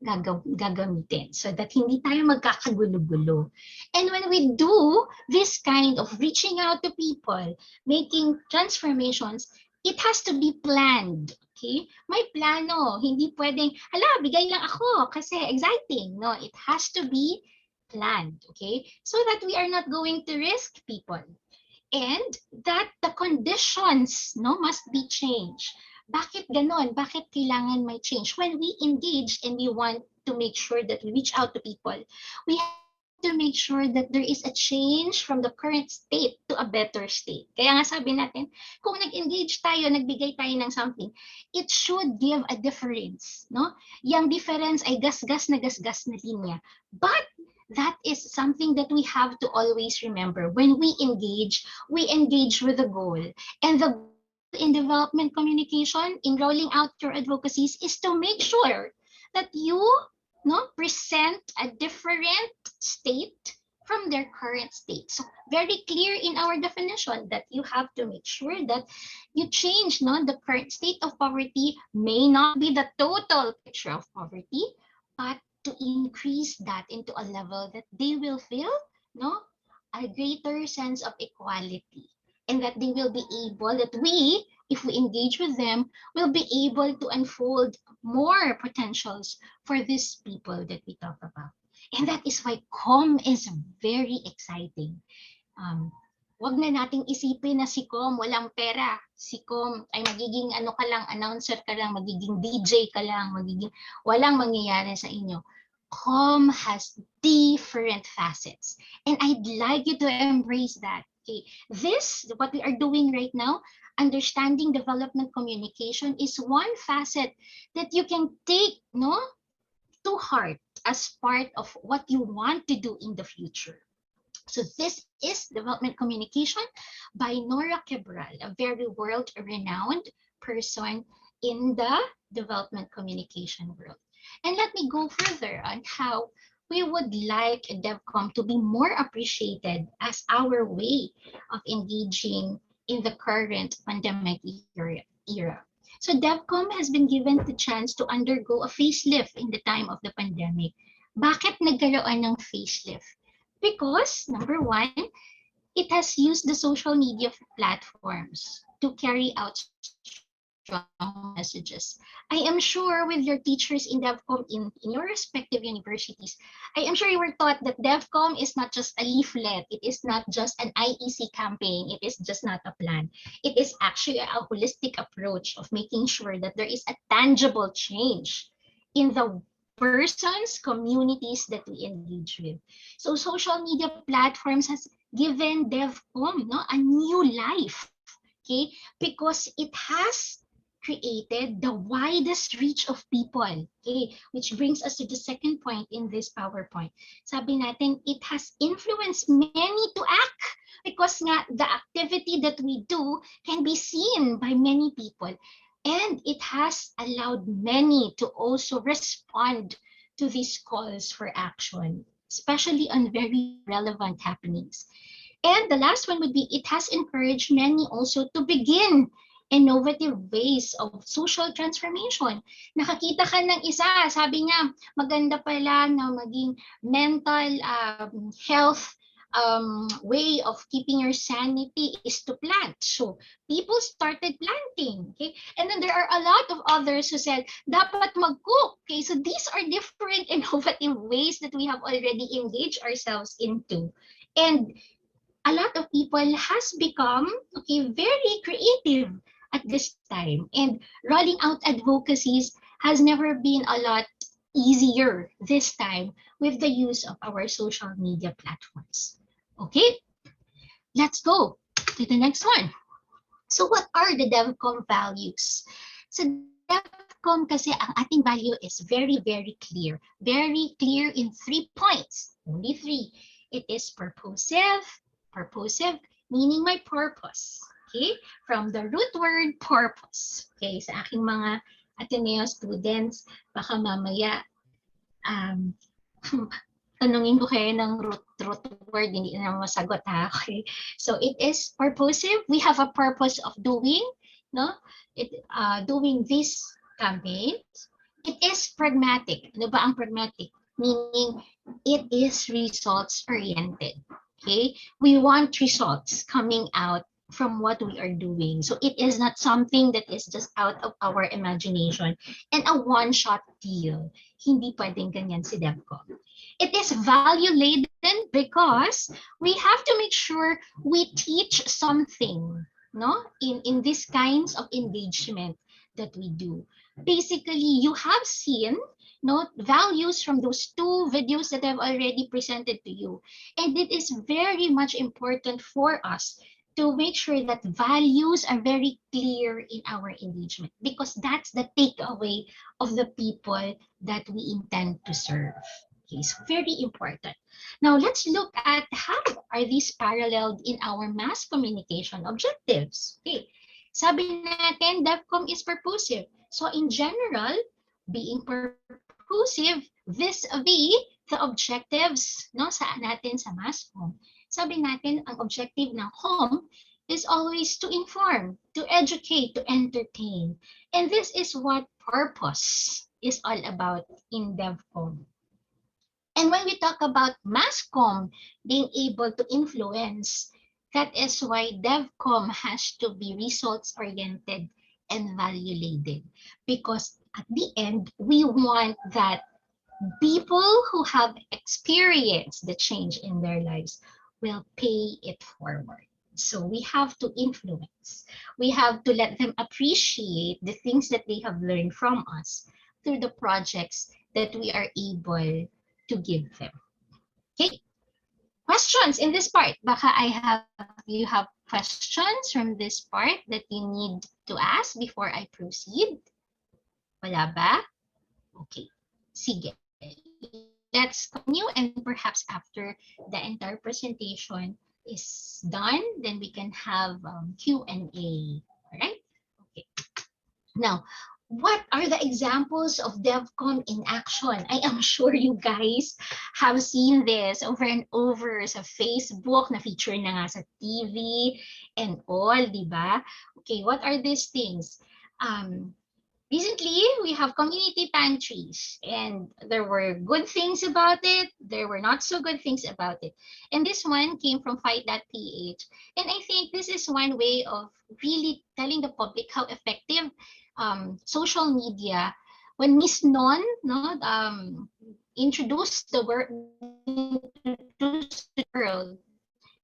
gagamitin so that hindi tayo magkakagulo-gulo. And when we do this kind of reaching out to people, making transformations, it has to be planned. Okay? May plano. Hindi pwedeng, hala, bigay lang ako kasi exciting. No, it has to be planned, okay? So that we are not going to risk people and that the conditions no must be changed. Bakit ganon? Bakit kailangan may change? When we engage and we want to make sure that we reach out to people, we have to make sure that there is a change from the current state to a better state. Kaya nga sabi natin, kung nag-engage tayo, nagbigay tayo ng something, it should give a difference, no? Yang difference ay gasgas na linya. But that is something that we have to always remember. When we engage with a goal. And the goal in development communication, in rolling out your advocacies, is to make sure that you present a different state from their current state. So very clear in our definition that you have to make sure that you change the current state of poverty may not be the total picture of poverty, but to increase that into a level that they will feel a greater sense of equality, and that they will be able, that we, if we engage with them, will be able to unfold more potentials for these people that we talk about. And that is why COM is very exciting. Wag na nating isipin na si COM walang pera. Si COM ay magiging ka lang, announcer ka lang, magiging DJ ka lang, walang mangyayari sa inyo. COM has different facets. And I'd like you to embrace that. Okay. This, what we are doing right now, understanding development communication, is one facet that you can take to heart as part of what you want to do in the future. So this is Development Communication by Nora Cabral, a very world-renowned person in the development communication world. And let me go further on how we would like DevCom to be more appreciated as our way of engaging in the current pandemic era. So DevCom has been given the chance to undergo a facelift in the time of the pandemic. Bakit nagkaroon ng facelift? Because, number one, it has used the social media platforms to carry out strong messages. I am sure with your teachers in DevCom in your respective universities, I am sure you were taught that DevCom is not just a leaflet, it is not just an IEC campaign, it is just not a plan. It is actually a holistic approach of making sure that there is a tangible change in the persons, communities that we engage with. So social media platforms has given DevCom a new life, okay? Because it has created the widest reach of people, okay? Which brings us to the second point in this PowerPoint. Sabi natin, it has influenced many to act because nga, the activity that we do can be seen by many people. And it has allowed many to also respond to these calls for action, especially on very relevant happenings. And the last one would be, it has encouraged many also to begin innovative ways of social transformation. Nakakita ka ng isa, sabi niya, maganda pala na maging mental health way of keeping your sanity is to plant. So people started planting, okay? And then there are a lot of others who said, dapat mag-cook, okay? So these are different innovative ways that we have already engaged ourselves into. And a lot of people has become very creative at this time. And rolling out advocacies has never been a lot easier this time with the use of our social media platforms. Okay, let's go to the next one. So what are the DevCom values? So DevCom kasi ang ating value is very, very clear. Very clear in 3 points. Only 3. It is purposive. Purposive meaning my purpose. Okay? From the root word purpose. Okay? Sa aking mga Ateneo students, baka mamaya tanungin ko kayo ng root word, hindi na masagot ha. Okay. So it is purposive. We have a purpose of doing, no? Doing this campaign. It is pragmatic. Ano ba ang pragmatic? Meaning, it is results-oriented. Okay? We want results coming out from what we are doing. So it is not something that is just out of our imagination and a one-shot deal. Hindi pwedeng ganyan si DevCo. It is value-laden because we have to make sure we teach something, no? In these kinds of engagement that we do. Basically, you have seen, no, values from those two videos that I've already presented to you. And it is very much important for us to make sure that values are very clear in our engagement, because that's the takeaway of the people that we intend to serve. Okay, so very important. Now let's look at how are these paralleled in our mass communication objectives. Okay, sabi natin DevCom is purposive. So in general, being purposive vis-a-vis the objectives, no, sa natin sa mass com. Sabi natin ang objective ng com is always to inform, to educate, to entertain. And this is what purpose is all about in DevCom. And when we talk about masscom being able to influence, that is why DevCom has to be results-oriented and value-laden. Because at the end, we want that people who have experienced the change in their lives will pay it forward. So we have to influence. We have to let them appreciate the things that they have learned from us through the projects that we are able to give them. Okay. Questions in this part? Baka you have questions from this part that you need to ask before I proceed? Wala ba? Okay. Sige. Let's continue, and perhaps after the entire presentation is done, then we can have Q&A. All right? Okay. Now, what are the examples of DevCom in action? I am sure you guys have seen this over and over sa Facebook, na feature na nga sa TV and all, di ba? Okay, what are these things? Recently, we have community pantries, and there were good things about it. There were not so good things about it. And this one came from Fight.ph. And I think this is one way of really telling the public how effective social media, when Miss Non introduced the world,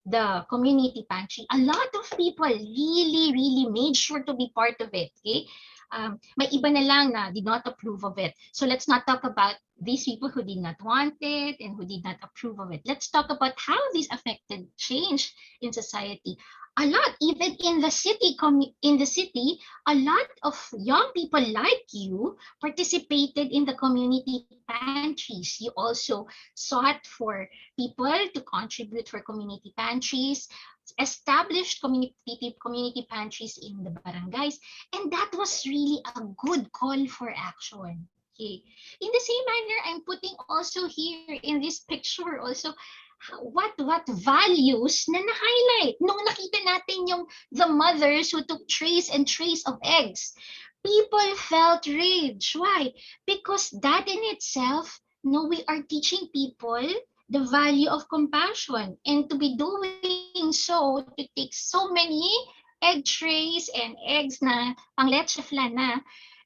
the community pantry, a lot of people really made sure to be part of it. Okay. May iba na lang na did not approve of it. So let's not talk about these people who did not want it and who did not approve of it. Let's talk about how this affected change in society. A lot, even in the city, a lot of young people like you participated in the community pantries. You also sought for people to contribute for community pantries, established community pantries in the barangays, and that was really a good call for action. Okay. In the same manner, I'm putting also here in this picture also what values na na-highlight nung nakita natin yung the mothers who took trays and trays of eggs. People felt rage. Why? Because that in itself, no, we are teaching people the value of compassion, and to be doing so, to take so many egg trays and eggs na pang leche flan na,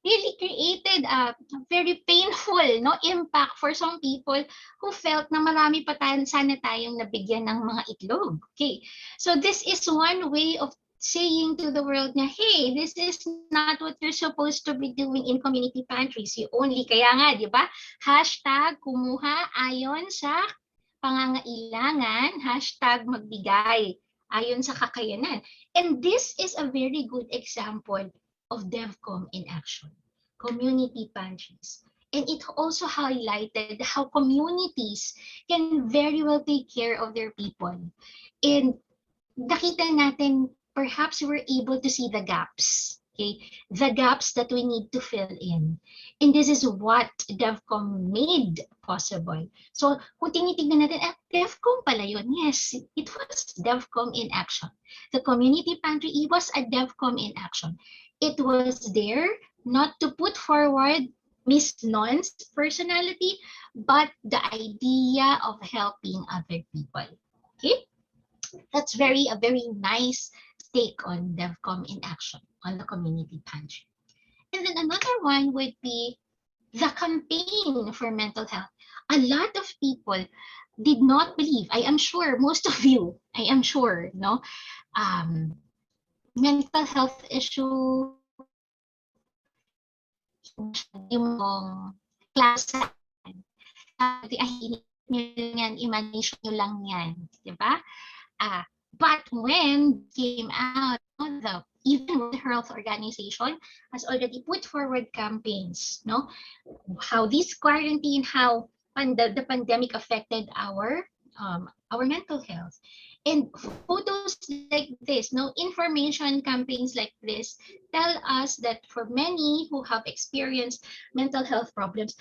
really created a very painful impact for some people who felt na marami pa sana tayong nabigyan ng mga itlog. Okay, so this is one way of saying to the world na, hey, this is not what you're supposed to be doing in community pantries. You only, kaya nga, di ba? Hashtag kumuha ayon sa pangangailangan, hashtag magbigay ayon sa kakayanan. And this is a very good example of DevCom in action, community pantries. And it also highlighted how communities can very well take care of their people. And nakita natin, perhaps we were able to see the gaps Okay, the gaps that we need to fill in. And this is what DevCom made possible. So kung tinitignan natin, DevCom pala yun. Yes, it was DevCom in action. The community pantry, it was a DevCom in action. It was there not to put forward Miss Non's personality, but the idea of helping other people. Okay, that's a very nice take on DevCom in action on the community pantry. And then another one would be the campaign for mental health. A lot of people did not believe, I am sure most of you, I am sure, no, mental health issue, yung klase, imagination nyo lang yan, di ba? But when came out, the even World Health Organization has already put forward campaigns, no, how this quarantine, how the pandemic affected our mental health, and photos like this, no, information campaigns like this tell us that for many who have experienced mental health problems,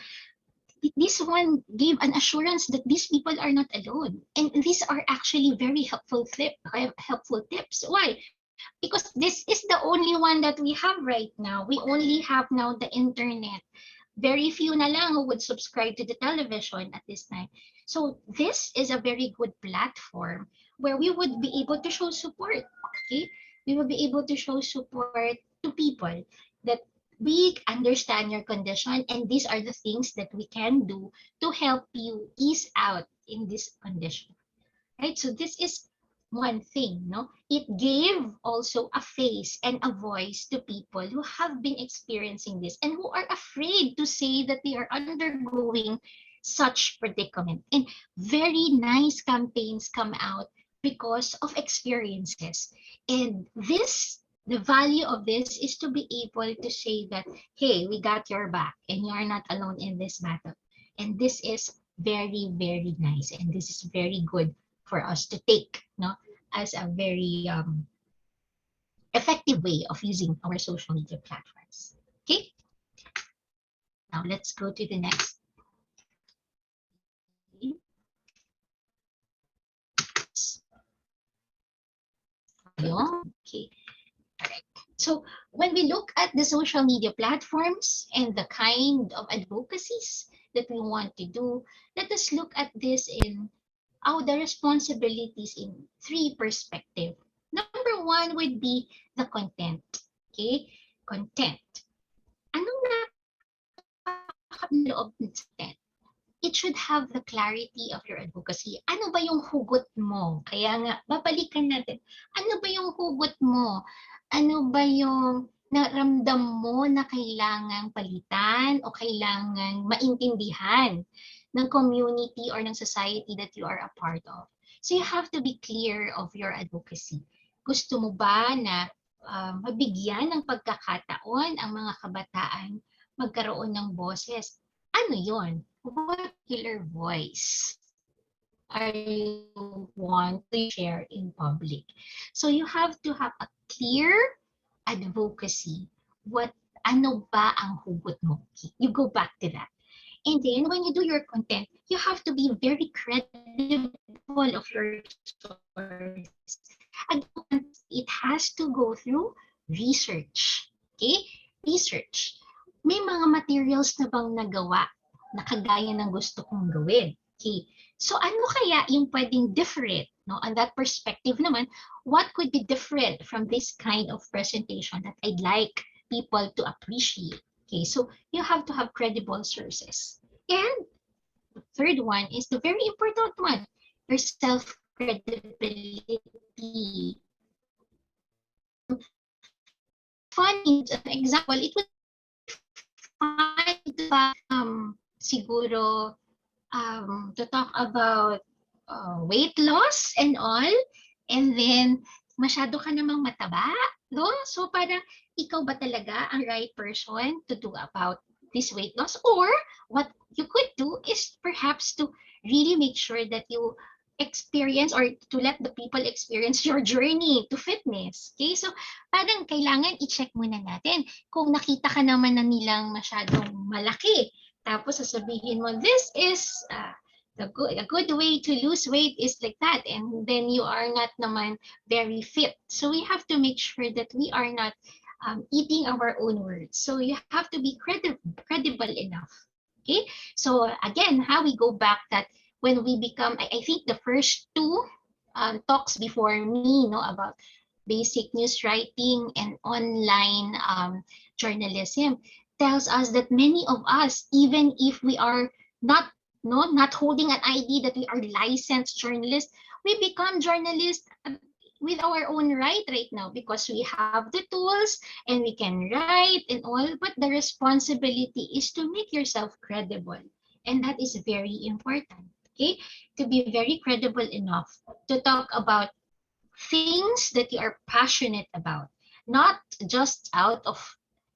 this one gave an assurance that these people are not alone. And these are actually very helpful tips. Why? Because this is the only one that we have right now. We only have now the internet. Very few na lang who would subscribe to the television at this time. So this is a very good platform where we would be able to show support. Okay? We will be able to show support to people that we understand your condition, and these are the things that we can do to help you ease out in this condition. Right? So this is one thing, no? It gave also a face and a voice to people who have been experiencing this and who are afraid to say that they are undergoing such predicament. And very nice campaigns come out because of experiences. And this, the value of this is to be able to say that, hey, we got your back and you are not alone in this battle. And this is very, very nice. And this is very good for us to take, no, as a very effective way of using our social media platforms. Okay, now let's go to the next. Okay, all right. So when we look at the social media platforms and the kind of advocacies that we want to do, let us look at this in the responsibilities in three perspectives. Number one would be the content. Okay, content. Anong loob ng content? It should have the clarity of your advocacy. Ano ba yung hugot mo? Kaya nga, babalikan natin. Ano ba yung hugot mo? Ano ba yung naramdam mo na kailangang palitan o kailangang maintindihan ng community or ng society that you are a part of? So you have to be clear of your advocacy. Gusto mo ba na mabigyan ng pagkakataon ang mga kabataan magkaroon ng boses? Ano yon? What particular voice are you want to share in public? So you have to have a clear advocacy. Ano ba ang hugot mo? You go back to that. And then when you do your content, you have to be very credible of your source. Again, it has to go through research. Okay? Research. May mga materials na bang nagawa na kagaya ng gusto kong gawin? Okay. So ano kaya yung pwedeng different? No? On that perspective naman, what could be different from this kind of presentation that I'd like people to appreciate? Okay, so you have to have credible sources. And the third one is the very important one, your self-credibility. Funny, an example, it would find siguro to talk about weight loss and all, and then masyado ka namang mataba, no? So parang ikaw ba talaga ang right person to do about this weight loss? Or what you could do is perhaps to really make sure that you experience or to let the people experience your journey to fitness. Okay? So, parang kailangan i-check muna natin kung nakita ka naman na nilang masyadong malaki. Tapos sasabihin mo, this is a good way to lose weight is like that. And then you are not naman very fit. So we have to make sure that we are not eating our own words. So you have to be credible enough. Okay? So again, how we go back that when we become, I think the first two talks before me, about basic news writing and online journalism tells us that many of us, even if we are not not holding an ID that we are licensed journalists, we become journalists with our own right now because we have the tools and we can write and all, but the responsibility is to make yourself credible. And that is very important, okay? To be very credible enough to talk about things that you are passionate about, not just out of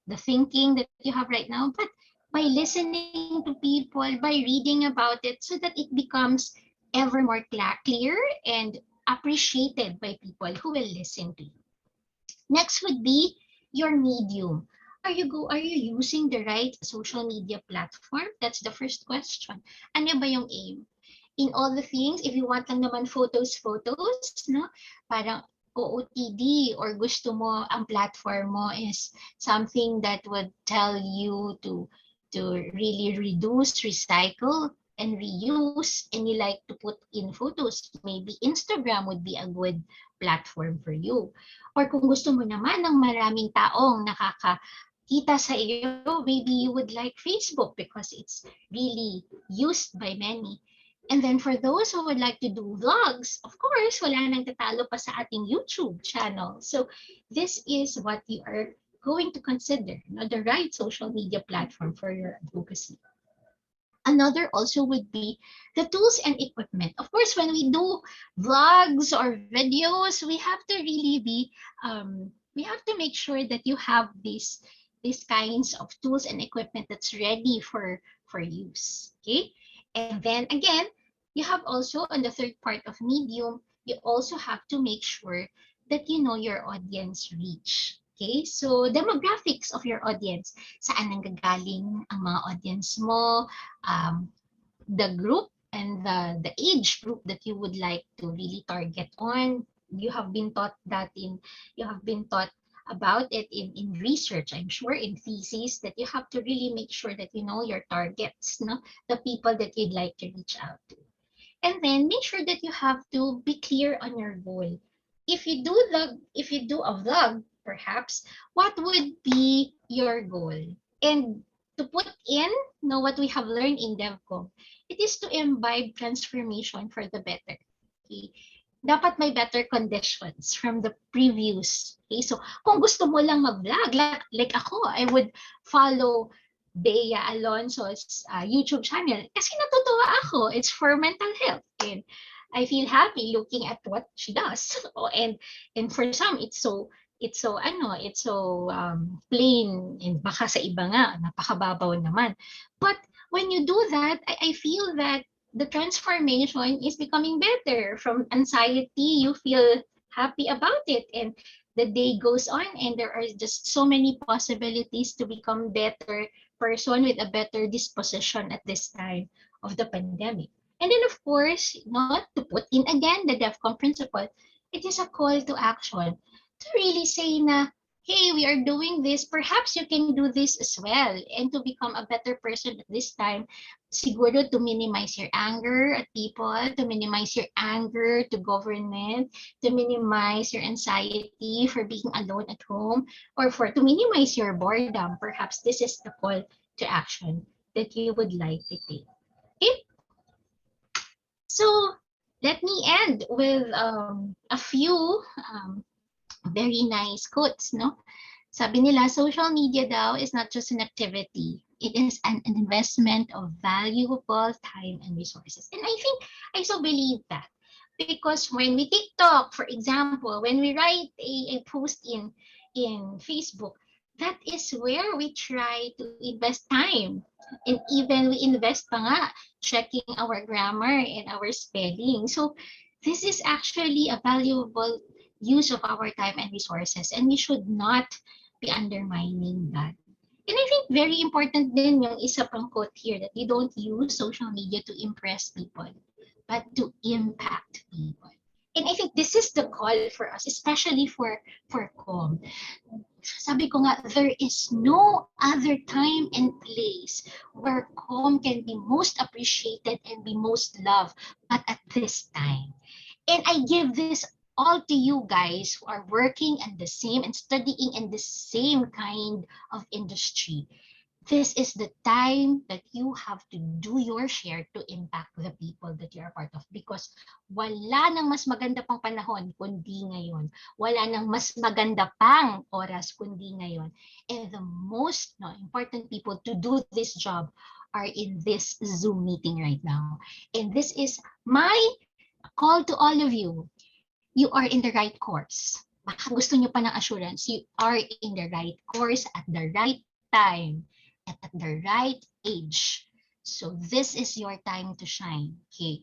the thinking that you have right now, but by listening to people, by reading about it, so that it becomes ever more clear and appreciated by people who will listen to you. Next would be your medium. Are you using the right social media platform? That's the first question. Ano ba yung aim? In all the things, if you want lang naman photos, no? Parang OOTD or gusto mo ang platform mo is something that would tell you to really reduce, recycle, and reuse, and you like to put in photos, maybe Instagram would be a good platform for you. Or kung gusto mo naman ng maraming taong nakakakita sa iyo, maybe you would like Facebook because it's really used by many. And then for those who would like to do vlogs, of course, wala nang tatalo pa sa ating YouTube channel. So this is what you are going to consider, the right social media platform for your advocacy. Another also would be the tools and equipment. Of course, when we do vlogs or videos, we have to really be, we have to make sure that you have these kinds of tools and equipment that's ready for use. Okay, and then again, you have also on the third part of medium, you also have to make sure that you know your audience reach. Okay, so demographics of your audience. Saan nanggagaling ang mga audience mo, the group and the age group that you would like to really target on. You have been taught about it in research, I'm sure, in thesis, that you have to really make sure that you know your targets, no? The people that you'd like to reach out to. And then make sure that you have to be clear on your goal. If you do a vlog, perhaps, what would be your goal? And to put in, what we have learned in DevCom, it is to imbibe transformation for the better. Okay? Dapat may better conditions from the previous. Okay? So, kung gusto mo lang mag-vlog, like ako, I would follow Bea Alonso's YouTube channel kasi natutuwa ako. It's for mental health. And I feel happy looking at what she does. And for some, it's so plain, and baka sa iba nga napakababaw naman. But when you do that, I feel that the transformation is becoming better. From anxiety, you feel happy about it, and the day goes on, and there are just so many possibilities to become better person with a better disposition at this time of the pandemic. And then, of course, not to put in again the DEFCON principle, it is a call to action to really say na, hey, we are doing this, perhaps you can do this as well. And to become a better person at this time, siguro to minimize your anger at people, to minimize your anger to government, to minimize your anxiety for being alone at home, or to minimize your boredom. Perhaps this is the call to action that you would like to take. Okay? So let me end with a few very nice quotes, no? Sabi nila, social media daw is not just an activity. It is an investment of valuable time and resources. And I think I so believe that. Because when we TikTok, for example, when we write a post in Facebook, that is where we try to invest time. And even we invest pa nga checking our grammar and our spelling. So this is actually a valuable use of our time and resources, and we should not be undermining that. And I think very important din yung isa pang quote here that you don't use social media to impress people, but to impact people. And I think this is the call for us, especially for com. Sabi ko nga, there is no other time and place where com can be most appreciated and be most loved, but at this time. And I give this all to you guys who are working in the same and studying in the same kind of industry. This is the time that you have to do your share to impact the people that you're a part of, because wala nang mas maganda pang panahon kundi ngayon. Wala nang mas maganda pang oras kundi ngayon. And the most important people to do this job are in this Zoom meeting right now. And this is my call to all of you. You are in the right course. Baka gusto nyo pa ng assurance. You are in the right course at the right time at the right age. So this is your time to shine. Okay.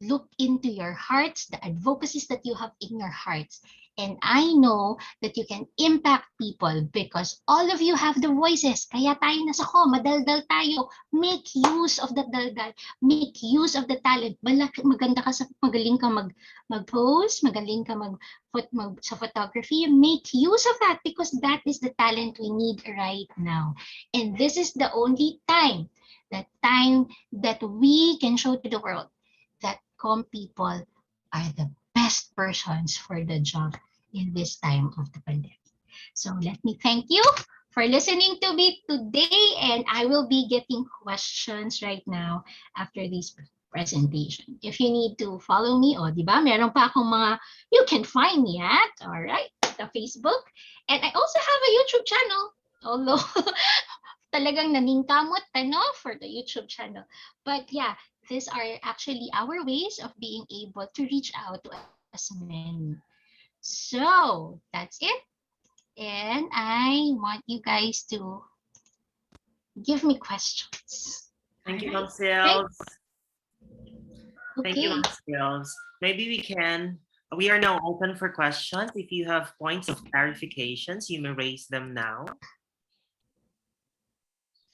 Look into your hearts, the advocacies that you have in your hearts. And I know that you can impact people because all of you have the voices. Kaya tayo nasa ko, madaldal tayo. Make use of the daldal. Make use of the talent. Maganda ka magaling ka mag-post, magaling ka sa photography. Make use of that because that is the talent we need right now. And this is the only time that we can show to the world that com people are the best persons for the job in this time of the pandemic. So let me thank you for listening to me today, and I will be getting questions right now after this presentation. If you need to follow me, di ba? Meron pa akong mga, you can find me at, all right, the Facebook. And I also have a YouTube channel, although talagang naningkamot for the YouTube channel. But yeah, these are actually our ways of being able to reach out to as many. So that's it. And I want you guys to give me questions. Thank you, All Ma'am right. Sales. Thank you, Ma'am Sales. Maybe we are now open for questions. If you have points of clarifications, you may raise them now.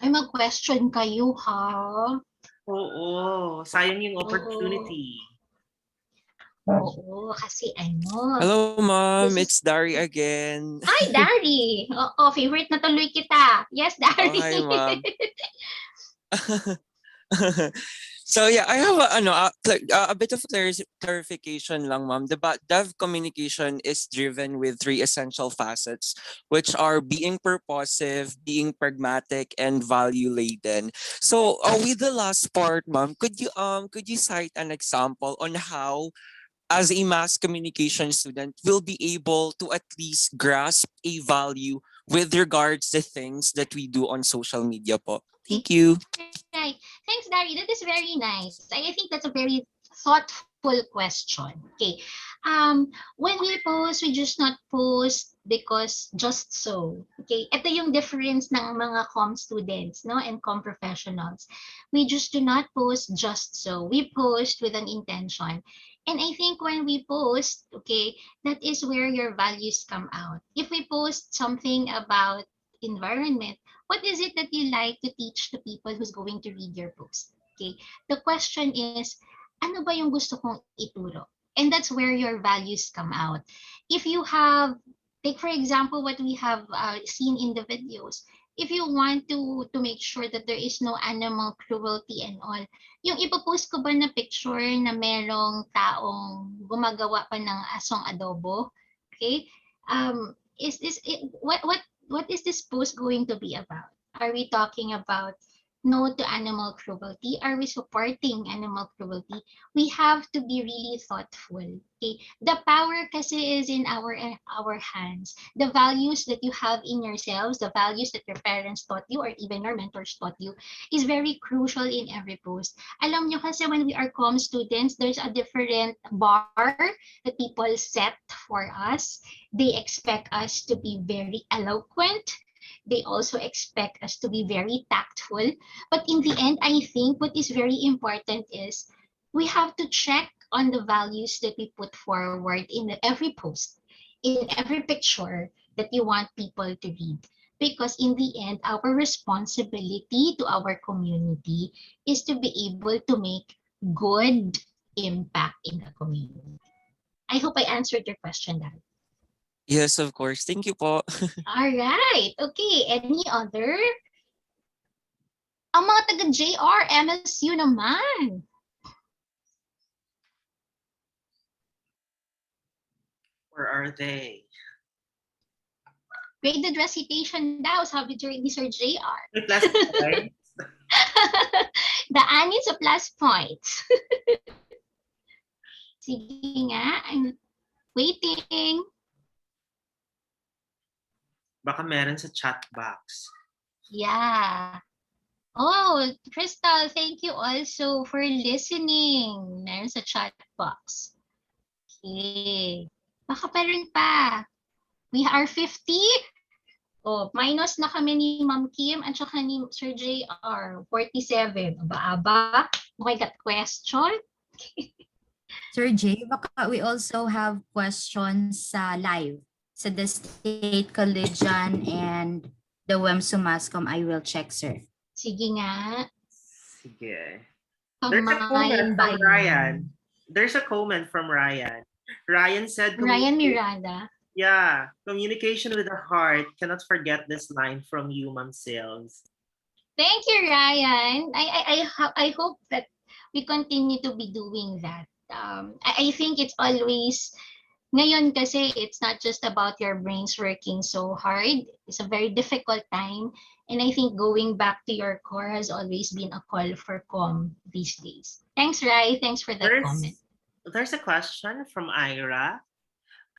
Ay, mag-question kayo, ha? Oo, sayang yung opportunity. Oo, kasi Hello, Mom. It's Dari again. Hi, Dari! Oo, favorite na tuloy kita. Yes, Dari. Oh, hi, Mom. So yeah, I have a bit of clarification lang, Ma'am. The dev communication is driven with three essential facets, which are being purposive, being pragmatic, and value laden. So with the last part, Ma'am, could you cite an example on how, as a mass communication student, will be able to at least grasp a value with regards to things that we do on social media po? Thank you. Right. Thanks, Dari. That is very nice. I think that's a very thoughtful question. Okay. When we post, we just not post because just so. Okay. Ito yung difference ng mga com students, and com professionals. We just do not post just so. We post with an intention. And I think when we post, okay, that is where your values come out. If we post something about environment, what is it that you like to teach to people who's going to read your post? Okay. The question is, ano ba yung gusto kong ituro? And that's where your values come out. If you have, take for example, what we have seen in the videos, if you want to make sure that there is no animal cruelty and all, yung ipopost ko ba na picture na merong taong gumagawa pa ng asong adobo? Okay? Is this what is this post going to be about? Are we talking about no to animal cruelty? Are we supporting animal cruelty? We have to be really thoughtful. Okay, the power kasi is in our hands. The values that you have in yourselves, the values that your parents taught you, or even your mentors taught you, is very crucial in every post. Alam nyo kasi when we are comm students, there's a different bar that people set for us. They expect us to be very eloquent. They also expect us to be very tactful. But in the end, I think what is very important is we have to check on the values that we put forward in every post, in every picture that you want people to read. Because in the end, our responsibility to our community is to be able to make good impact in the community. I hope I answered your question, Dad. Yes, of course. Thank you po. All right. Okay. Any other? Ang mga taga JR, MSU naman. Where are they? Graded recitation daw, sabi ni Sir JR. May plus points. Daan yun sa plus points. Sige nga, I'm waiting. Baka meron sa chat box. Yeah. Oh, Crystal, thank you also for listening. Meron sa chat box. Okay. Baka pa rin pa. We are 50. Oh, minus na kami ni Ma'am Kim at saka ni Sir JR. 47. Aba-aba. Okay, got question? Sir Jay, baka we also have questions sa live sa the State Collegian and the WEMSU Mascom. I will check, sir. Sige nga. Sige. There's a comment from Ryan. There's a comment from Ryan. Ryan said, Ryan Miranda. Yeah, communication with the heart. Cannot forget this line from you, Ma'am Sales. Thank you, Ryan. I hope that we continue to be doing that. I think it's always, ngayon kasi it's not just about your brains working so hard. It's a very difficult time. And I think going back to your core has always been a call for calm these days. Thanks, Rai. Thanks for that comment. There's a question from Ira.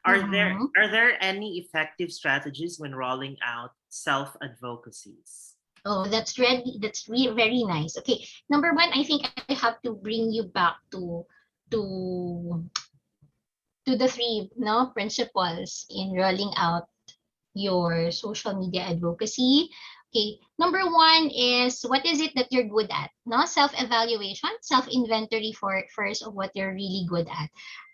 Are there any effective strategies when rolling out self-advocacies? Oh, that's very nice. Okay, number one, I think I have to bring you back to the three principles in rolling out your social media advocacy. Okay, number one is what is it that you're good at? No, self-evaluation, self-inventory first of what you're really good at.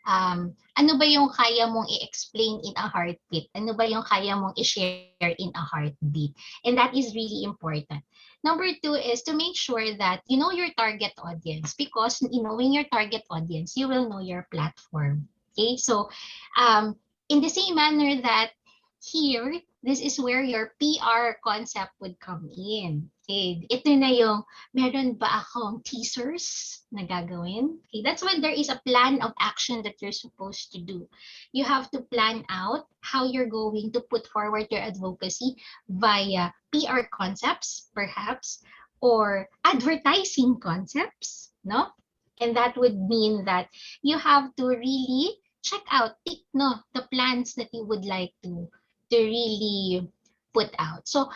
Ano ba yung kaya mong i-explain in a heartbeat? Ano ba yung kaya mong i-share in a heartbeat? And that is really important. Number two is to make sure that you know your target audience, because knowing your target audience, you will know your platform. Okay, so in the same manner that here, this is where your PR concept would come in. Okay, ito na yung, meron ba akong teasers na gagawin? Okay, that's when there is a plan of action that you're supposed to do. You have to plan out how you're going to put forward your advocacy via PR concepts, perhaps, or advertising concepts, no? And that would mean that you have to really check out the plans that you would like to really put out. So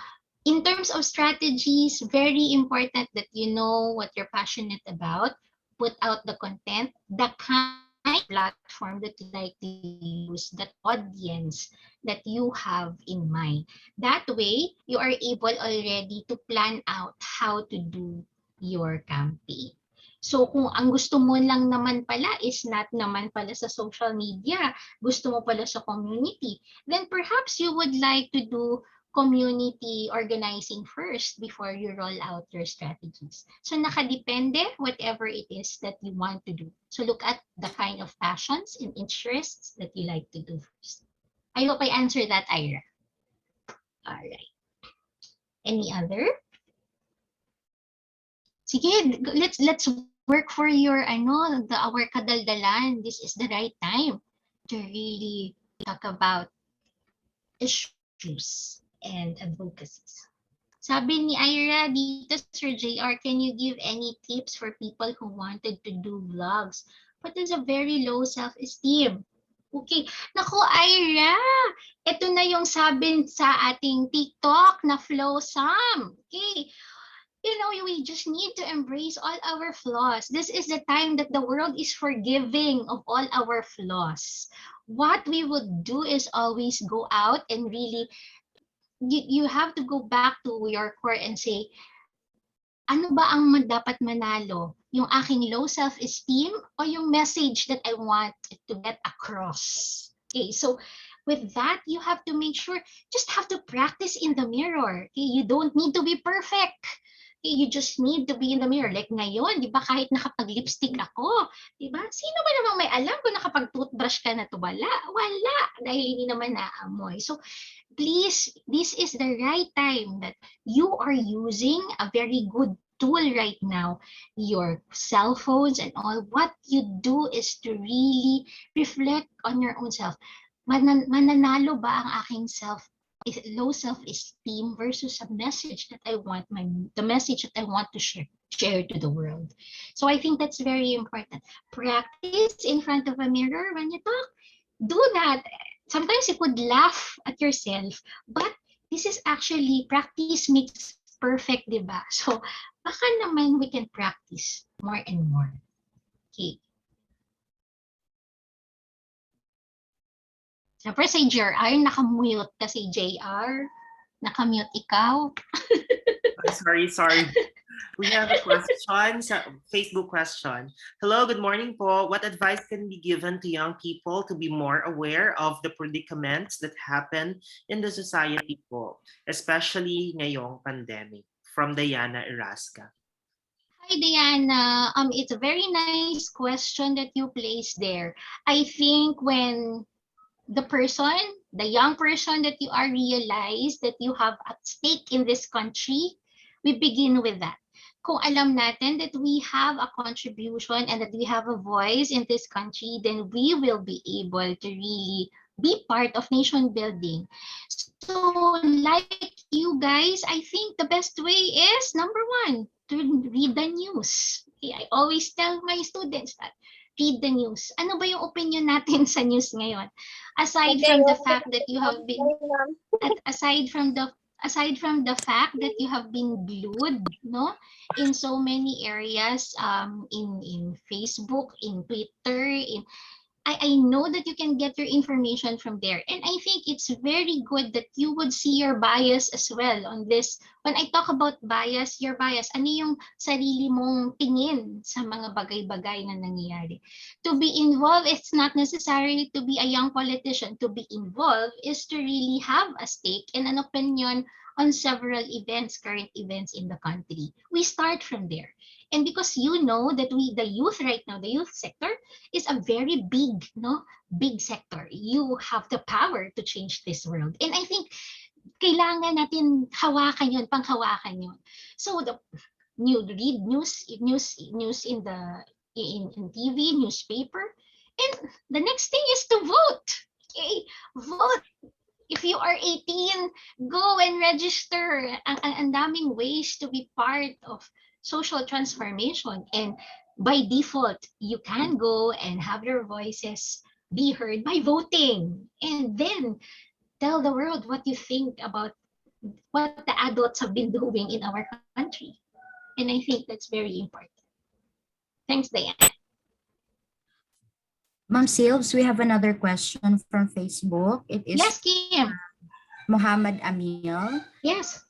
in terms of strategies, very important that you know what you're passionate about, put out the content, the kind of platform that you like to use, that audience that you have in mind. That way, you are able already to plan out how to do your campaign. So kung ang gusto mo lang naman pala is not naman pala sa social media, gusto mo pala sa community, then perhaps you would like to do community organizing first before you roll out your strategies. So nakadepende whatever it is that you want to do. So look at the kind of passions and interests that you like to do first. I hope I answered that, Ira. All right. Any other? Sige, let's work for your our kadaldalan. This is the right time to really talk about issues and advocacies. Sabi ni Ira dito, Sir JR, can you give any tips for people who wanted to do vlogs but there's a very low self-esteem? Okay. Naku, Ira, ito na yung sabi sa ating TikTok na flow Sam. Okay. You know, we just need to embrace all our flaws. This is the time that the world is forgiving of all our flaws. What we would do is always go out and really, you have to go back to your core and say, ano ba ang dapat manalo? Yung aking low self-esteem o yung message that I want to get across? Okay, so with that, you have to make sure, just have to practice in the mirror. Okay, you don't need to be perfect. Okay, you just need to be in the mirror. Like ngayon, di ba, kahit nakapag-lipstick ako, di ba? Sino ba namang may alam kung nakapag-toothbrush ka na to? Wala. Wala. Dahil hindi naman naamoy. So, please, this is the right time that you are using a very good tool right now, your cell phones and all. What you do is to really reflect on your own self. Mananalo ba ang aking low self-esteem versus a message that I want, the message that I want to share to the world. So I think that's very important. Practice in front of a mirror when you talk. Do that. Sometimes you could laugh at yourself, but this is actually, practice makes perfect, diba? So baka naman we can practice more and more. Okay. Siyempre si JR, nakamute kasi JR. Nakamute ikaw. Sorry. We have a question, Facebook question. Hello, good morning po. What advice can be given to young people to be more aware of the predicaments that happen in the society po, especially ngayong pandemic? From Diana Erasca. Hi, Diana. It's a very nice question that you placed there. I think when the young person that you are realize that you have at stake in this country, we begin with that. Kung alam natin that we have a contribution and that we have a voice in this country, then we will be able to really be part of nation building. So like you guys, I think the best way is, number one, to read the news. Okay, I always tell my students that, read the news. Ano ba yung opinion natin sa news ngayon? Aside from the fact that you have been, aside from the fact that you have been glued, no, in so many areas, in Facebook, in Twitter, I know that you can get your information from there. And I think it's very good that you would see your bias as well on this. When I talk about bias, your bias, ano yung sarili mong tingin sa mga bagay-bagay na nangyayari. To be involved, it's not necessary to be a young politician. To be involved is to really have a stake and an opinion on several events, current events in the country. We start from there. And because you know that the youth right now, the youth sector is a very big sector. You have the power to change this world. And I think kailangan natin hawakan yun, panghawakan yun. So you read news in TV, newspaper, and the next thing is to vote. Okay, vote. If you are 18, go and register. Ang daming ways to be part of social transformation, and by default you can go and have your voices be heard by voting, and then tell the world what you think about what the adults have been doing in our country. And I think that's very important. Thanks, Diana. Ma'am Silves, we have another question from Facebook. It is Yes, Kim. Muhammad Amil. Yes.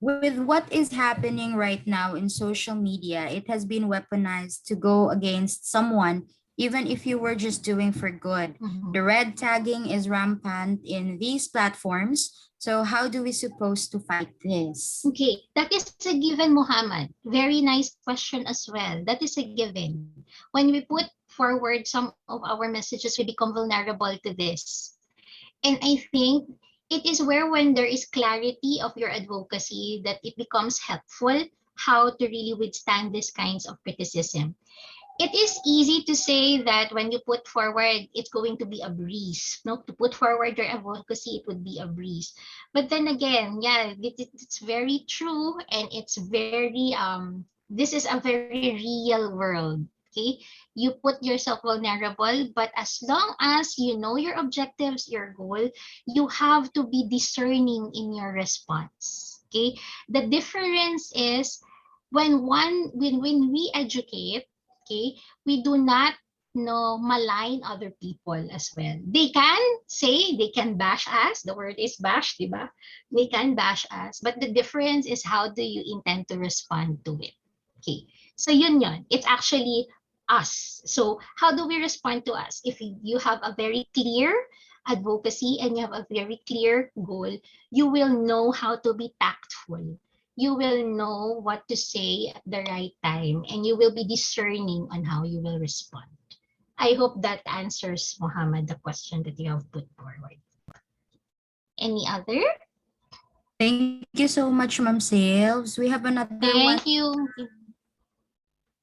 With what is happening right now in social media, it has been weaponized to go against someone, even if you were just doing for good. The red tagging is rampant in these platforms. So how do we supposed to fight this? Okay, that is a given, Muhammad. Very nice question as well. That is a given. When we put forward some of our messages, we become vulnerable to this. And I think it is where, when there is clarity of your advocacy, that it becomes helpful how to really withstand these kinds of criticism. it is easy to say that when you put forward, it's going to be a breeze. No, to put forward your advocacy, it would be a breeze. But then again, yeah, it's very true, and it's very this is a very real world. Okay, you put yourself vulnerable, but as long as you know your objectives, your goal, you have to be discerning in your response. Okay, the difference is when we educate, okay, we do not malign other people as well. They can say, they can bash us. The word is bash, diba? They can bash us. But the difference is how do you intend to respond to it? Okay. So yun. It's actually us. So how do we respond to us? If you have a very clear advocacy and you have a very clear goal, you will know how to be tactful. You will know what to say at the right time, and you will be discerning on how you will respond. I hope that answers, Mohammed, the question that you have put forward. Any other? Thank you so much, Ma'am Sales. We have another one. Thank you.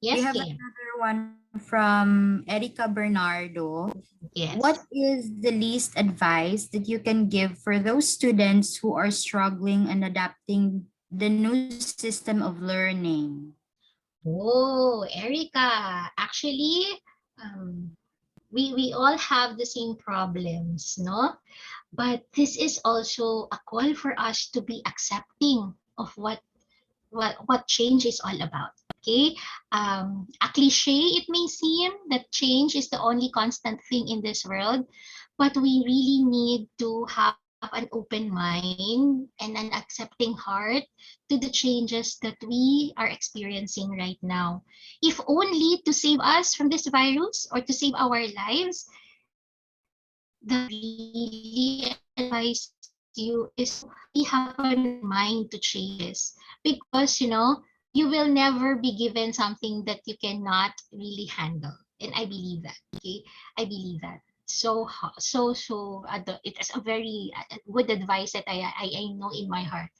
Yes, We have Kim. another one from Erica Bernardo. Yes. What is the least advice that you can give for those students who are struggling and adapting the new system of learning? Oh, Erica, actually, we all have the same problems, no? But this is also a call for us to be accepting of what change is all about. Okay, a cliche it may seem that change is the only constant thing in this world, but we really need to have an open mind and an accepting heart to the changes that we are experiencing right now. If only to save us from this virus or to save our lives, then I would really advise you is to really have an open mind to changes, because you will never be given something that you cannot really handle, and I believe that. Okay, I believe that. It is a very good advice that I know in my heart.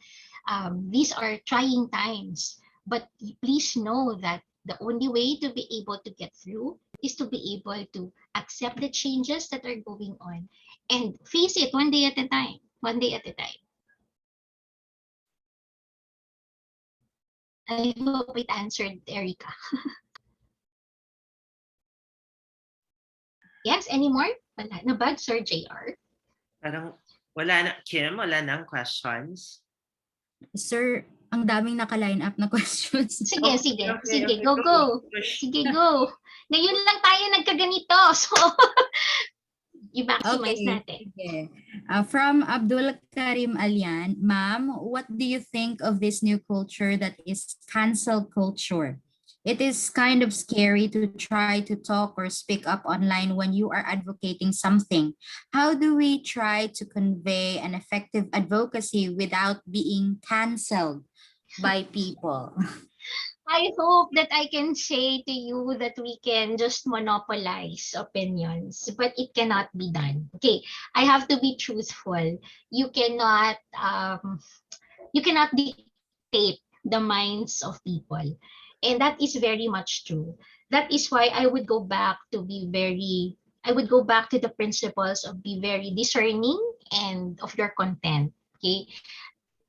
These are trying times, but please know that the only way to be able to get through is to be able to accept the changes that are going on and face it one day at a time. One day at a time. I hope it answered Erica. Yes, any more? Wala na ba, Sir JR? Wala na, Kim, wala nang questions. Sir, ang daming naka-line up na questions. Sige, go. Sige, go. Ngayon lang tayo nagkaganito. So, i-maximize natin. Okay. From Abdul Karim Alian, Ma'am, what do you think of this new culture that is cancel culture? It is kind of scary to try to talk or speak up online when you are advocating something. How do we try to convey an effective advocacy without being canceled by people? I hope that I can say to you that we can just monopolize opinions, but it cannot be done. Okay, I have to be truthful. You cannot dictate the minds of people, and that is very much true. That is why I would go back to the principles of be very discerning and of your content. Okay,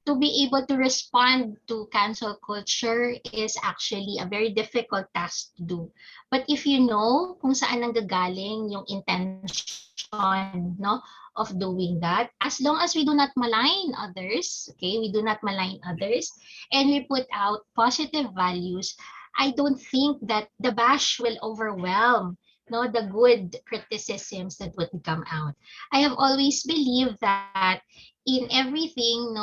to be able to respond to cancel culture is actually a very difficult task to do. But if you know kung saan nanggagaling yung intention, no, of doing that, as long as we do not malign others, okay, we do not malign others, and we put out positive values, I don't think that the bash will overwhelm the good criticisms that would come out. I have always believed that in everything,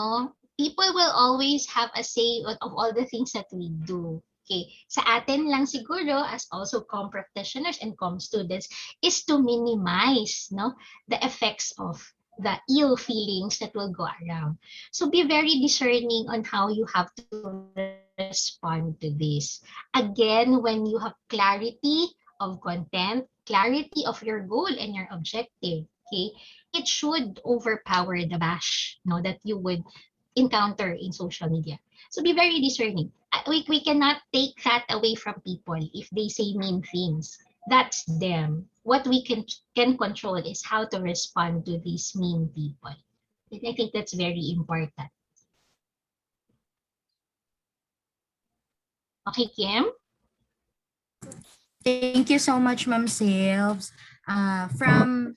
people will always have a say of all the things that we do. Okay, sa atin lang siguro as also comm practitioners and comm students is to minimize the effects of the ill feelings that will go around. So be very discerning on how you have to respond to this. Again, when you have clarity of content, clarity of your goal and your objective, okay, it should overpower the bash that you would encounter in social media. So be very discerning. we cannot take that away from people if they say mean things. That's them. What we can control is how to respond to these mean people. And I think that's very important. Okay, Kim? Thank you so much, Ma'am Silves. From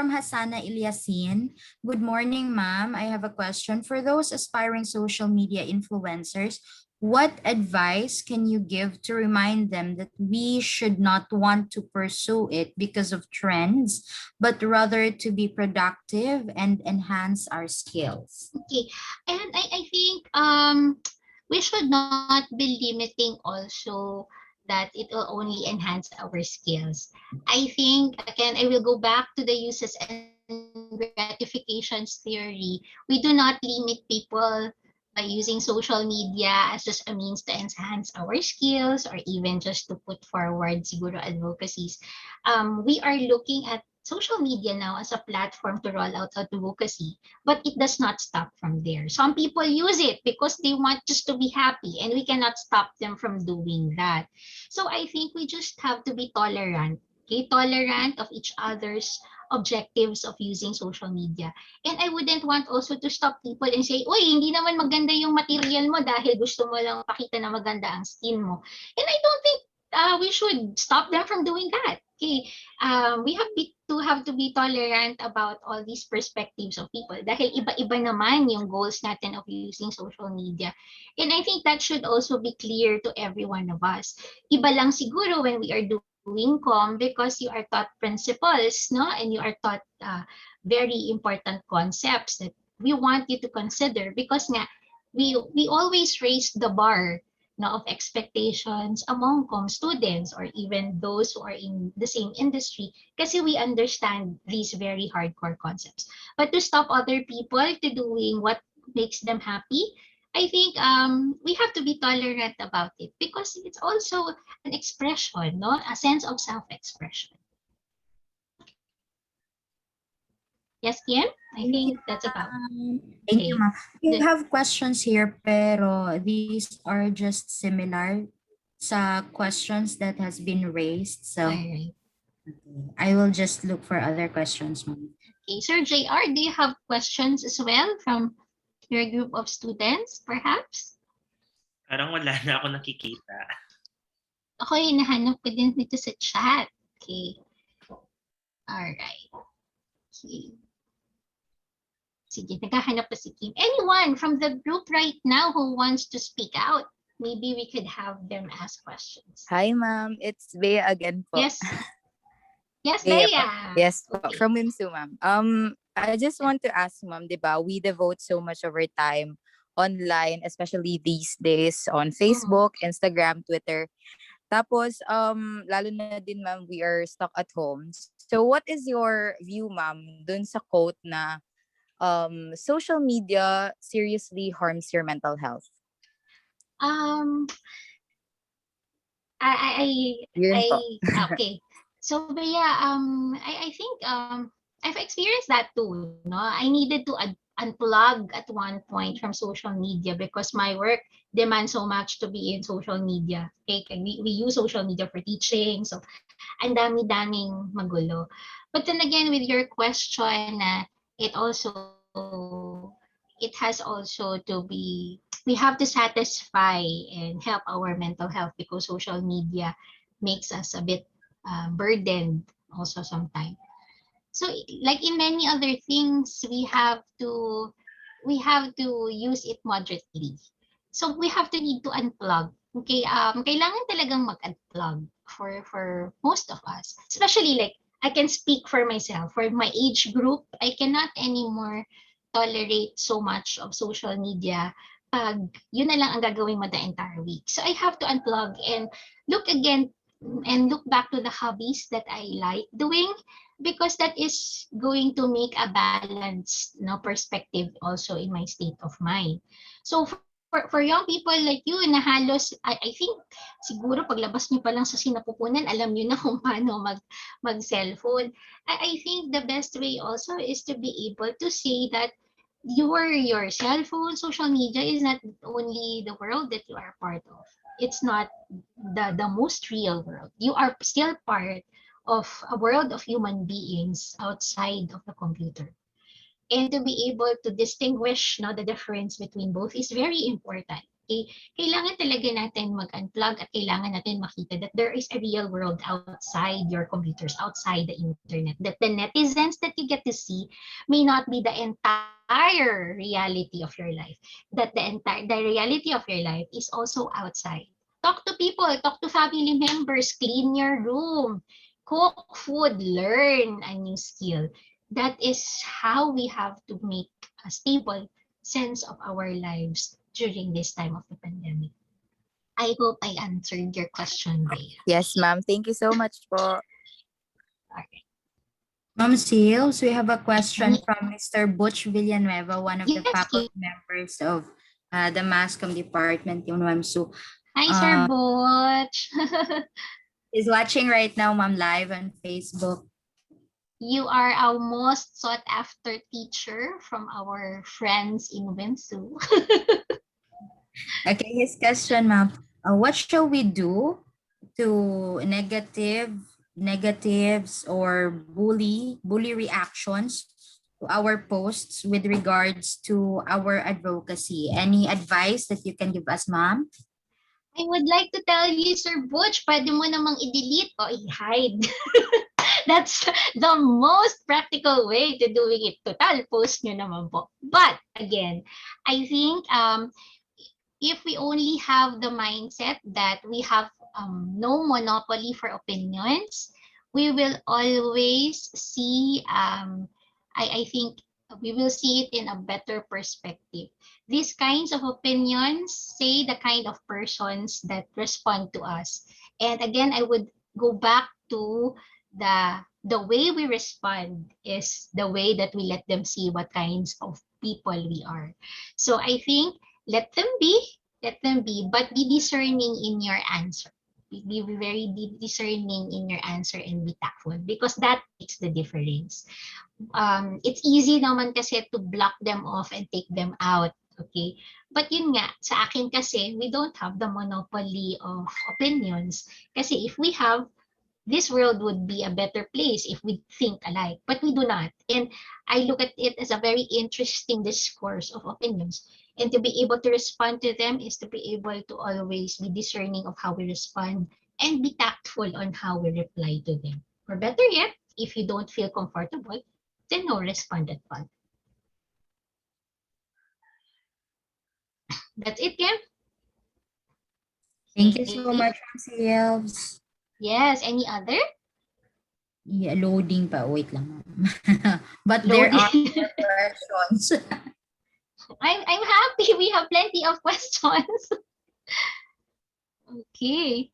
Hassana Ilyasin. Good morning, ma'am. I have a question for those aspiring social media influencers. What advice can you give to remind them that we should not want to pursue it because of trends, but rather to be productive and enhance our skills? Okay. And I think we should not be limiting also that it will only enhance our skills. I think again I will go back to the uses and gratifications theory. We do not limit people by using social media as just a means to enhance our skills or even just to put forward siguro advocacies. We are looking at social media now as a platform to roll out advocacy, but it does not stop from there. Some people use it because they want just to be happy, and we cannot stop them from doing that. So I think we just have to be tolerant, okay? Tolerant of each other's objectives of using social media. And I wouldn't want also to stop people and say, uy, hindi naman maganda yung material mo dahil gusto mo lang pakita na maganda ang skin mo. And I don't think we should stop them from doing that. Okay, we have to be tolerant about all these perspectives of people dahil iba-iba naman yung goals natin of using social media. And I think that should also be clear to every one of us. Iba lang siguro when we are doing com because you are taught principles, no? And you are taught very important concepts that we want you to consider because nga we always raise the bar of expectations among com students or even those who are in the same industry kasi we understand these very hardcore concepts. But to stop other people to doing what makes them happy, I think we have to be tolerant about it because it's also an expression, no? A sense of self-expression. Yes, Kim? I think that's about. Thank you, ma'am. We have questions here, pero these are just similar sa questions that has been raised. So I will just look for other questions, ma'am. Okay, Sir JR, do you have questions as well from your group of students, perhaps? Parang wala na ako nakikita. Ako hinahanap ko din dito sa chat. Okay. Alright. Okay. Sige, naghahanap pa si Kim. Anyone from the group right now who wants to speak out? Maybe we could have them ask questions. Hi, ma'am. It's Bea again po. Yes. Yes, Bea. Bea. Yes, okay. From Wimsu, ma'am. I just want to ask, ma'am, diba, we devote so much of our time online, especially these days on Facebook, Instagram, Twitter. Tapos, lalo na din, ma'am, we are stuck at home. So what is your view, ma'am, dun sa quote na social media seriously harms your mental health? Okay. So yeah, I think I've experienced that too. No, I needed to unplug at one point from social media because my work demands so much to be in social media. Okay, we use social media for teaching, so ang dami-daming magulo. But then again, with your question, it has also to be, we have to satisfy and help our mental health because social media makes us a bit burdened also sometimes. So like in many other things, we have to use it moderately. So we have to need to unplug. Okay, kailangan talagang mag-unplug for most of us. Especially like I can speak for myself, for my age group, I cannot anymore tolerate so much of social media pag yun na lang ang gagawin mo the entire week. So I have to unplug and look again and look back to the hobbies that I like doing because that is going to make a balanced perspective also in my state of mind. So for young people like you na halos, I think siguro paglabas niyo pa lang sa sinapupunan, alam niyo na kung paano mag-cellphone. I think the best way also is to be able to say that your cell phone, social media is not only the world that you are part of. It's not the most real world. You are still part of a world of human beings outside of the computer. And to be able to distinguish the difference between both is very important. Okay? Kailangan talaga natin mag-unplug at kailangan natin makita that there is a real world outside your computers, outside the internet. That the netizens that you get to see may not be the entire reality of your life. That the reality of your life is also outside. Talk to people, talk to family members, clean your room, cook food, learn a new skill. That is how we have to make a stable sense of our lives during this time of the pandemic. I hope I answered your question, Rhea. Yes, ma'am. Thank you so much po. Okay. Ma'am Sales, we have a question from Mr. Butch Villanueva, one of the Yes, faculty members of the Masscom department in UNAMSU. Hi, Sir Butch. He's watching right now, ma'am, live on Facebook. You are our most sought after teacher from our friends in UNAMSU. Okay, his question, ma'am. What shall we do to negatives or bully reactions to our posts with regards to our advocacy? Any advice that you can give us, ma'am? I would like to tell you, Sir Butch, pwede mo namang i-delete o i-hide. That's the most practical way to doing it. Total, post nyo naman po. But, again, I think if we only have the mindset that we have no monopoly for opinions, we will always see, I think, we will see it in a better perspective. These kinds of opinions say the kind of persons that respond to us. And again, I would go back to the way we respond is the way that we let them see what kinds of people we are. So I think let them be, but be discerning in your answer. Be very discerning in your answer and be tactful because that makes the difference. It's easy naman kasi to block them off and take them out. Okay? But yun nga, sa akin kasi, we don't have the monopoly of opinions. Kasi if we have, this world would be a better place if we think alike, but we do not. And I look at it as a very interesting discourse of opinions. And to be able to respond to them is to be able to always be discerning of how we respond and be tactful on how we reply to them. Or better yet, if you don't feel comfortable, then no respond at all. That's it, Kim. Thank you so much, Ma'am Sales. Yes, any other? Yeah, loading pa. Wait lang. But there are more questions. I'm happy we have plenty of questions. Okay.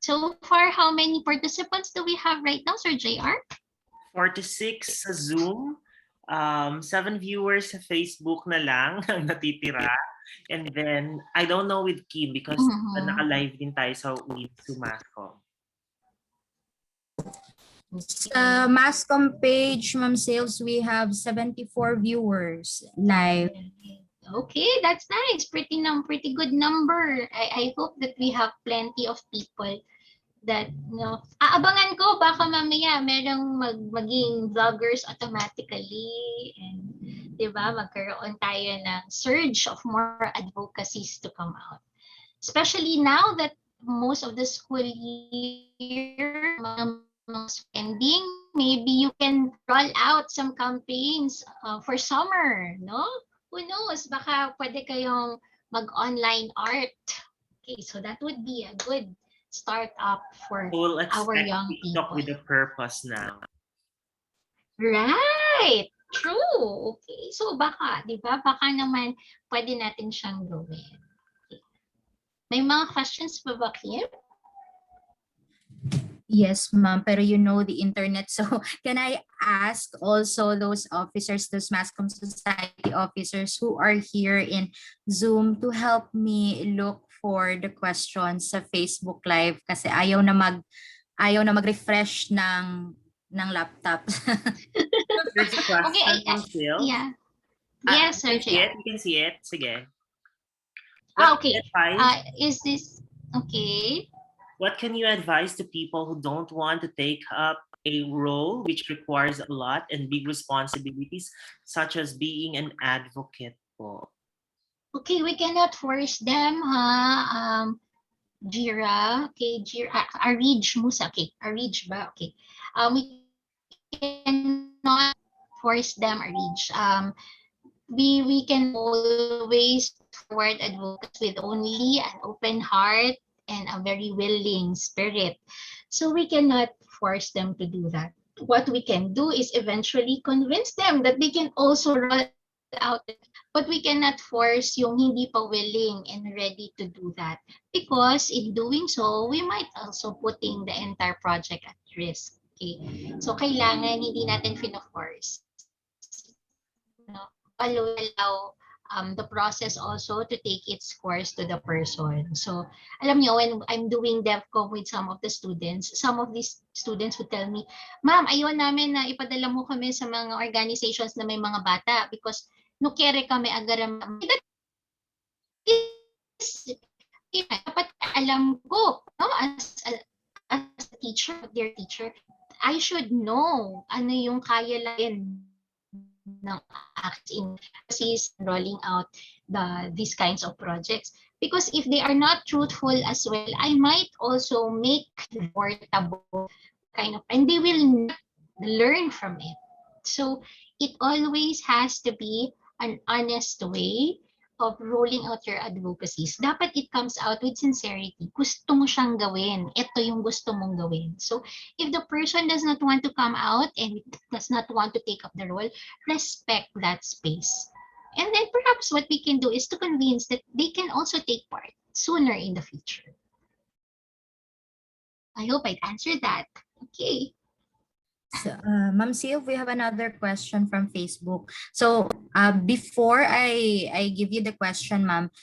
So far, how many participants do we have right now, Sir JR? 46 sa Zoom. 7 viewers sa Facebook na lang ang natitira. And then, I don't know with Kim because naka-live din tayo sa with Sumascom. Sa Masscom page, Ma'am Sales, we have 74 viewers live. Okay, that's nice. Pretty good number. I hope that we have plenty of people that, aabangan ko baka mamaya merong maging vloggers automatically and 'di ba magkaroon tayo ng surge of more advocacies to come out. Especially now that most of the school year ending, maybe you can roll out some campaigns for summer, no? Who knows? Baka pwede kayong mag-online art. Okay, so that would be a good start up for our young TikTok people. with a purpose now. Right! True. Okay. So baka, di ba? Baka naman pwede natin siyang gawin. Okay. May mga questions pa ba, Kim? Yes, ma'am. Pero you know the internet. So can I ask also those officers, those Masscom Society officers who are here in Zoom to help me look for the questions sa Facebook Live kasi ayaw na mag-refresh ng laptop. There's a question Okay, from Phil. yeah. Yes, You Sir can see it. JR. You can see it. Sige. What can you Okay. advise? Is this okay? What can you advise to people who don't want to take up a role which requires a lot and big responsibilities, such as being an advocate po? Okay, we cannot force them, Jira, okay, Jira, Arij Musa, okay, Arij ba, okay. We cannot force them, Arij. We can always put forward advocates with only an open heart and a very willing spirit. So we cannot force them to do that. What we can do is eventually convince them that they can also roll out, but we cannot force yung hindi pa willing and ready to do that, because in doing so we might also putting the entire project at risk. Okay, so kailangan hindi natin fino-force, no, allow the process also to take its course to the person. So, alam nyo, when I'm doing DevCom with some of the students, some of these students would tell me, Ma'am, ayaw namin na ipadala mo kami sa mga organizations na may mga bata because no kere kami agaram. That is, dapat alam ko, no, as a teacher, dear teacher, I should know ano yung kaya lang ng acts in rolling out these kinds of projects, because if they are not truthful as well, I might also make more taboo kind of, and they will not learn from it. So it always has to be an honest way of rolling out your advocacies. Dapat it comes out with sincerity. Gusto mo siyang gawin. Ito yung gusto mong gawin. So if the person does not want to come out and does not want to take up the role, respect that space. And then perhaps what we can do is to convince that they can also take part sooner in the future. I hope I'd answered that. Okay. So, Ma'am Sylv, we have another question from Facebook. So, before I give you the question, Ma'am,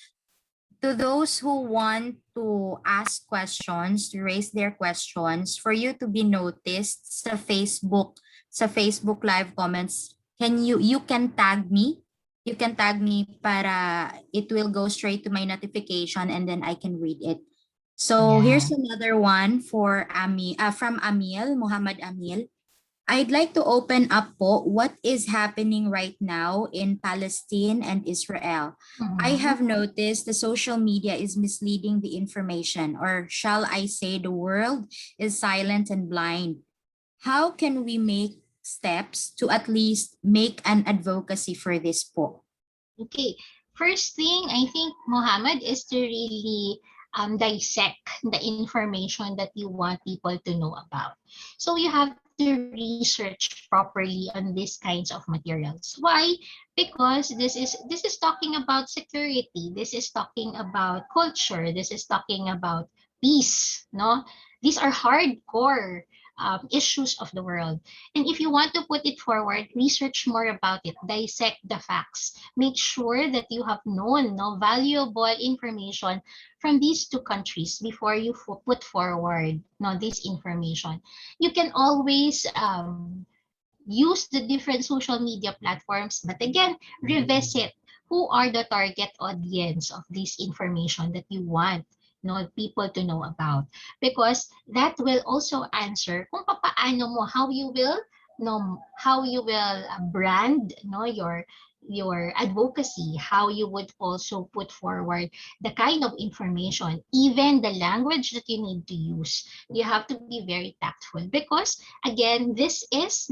to those who want to ask questions, to raise their questions, for you to be noticed sa Facebook live comments, you can tag me. You can tag me para it will go straight to my notification and then I can read it. So here's another one for from Muhammad Amil. I'd like to open up po what is happening right now in Palestine and Israel. I have noticed the social media is misleading the information, or shall I say the world is silent and blind. How can we make steps to at least make an advocacy for this po? Okay, first thing I think, Mohammed, is to really dissect the information that you want people to know about. So you have to research properly on these kinds of materials. Why? Because this is talking about security. This is talking about culture. This is talking about peace. No, these are hardcore issues of the world. And if you want to put it forward, research more about it, dissect the facts, make sure that you have known no valuable information from these two countries before you put forward no this information. You can always use the different social media platforms, but again, revisit who are the target audience of this information that you want people to know about, because that will also answer kung paano mo how you will brand your advocacy, how you would also put forward the kind of information, even the language that you need to use. You have to be very tactful, because again, this is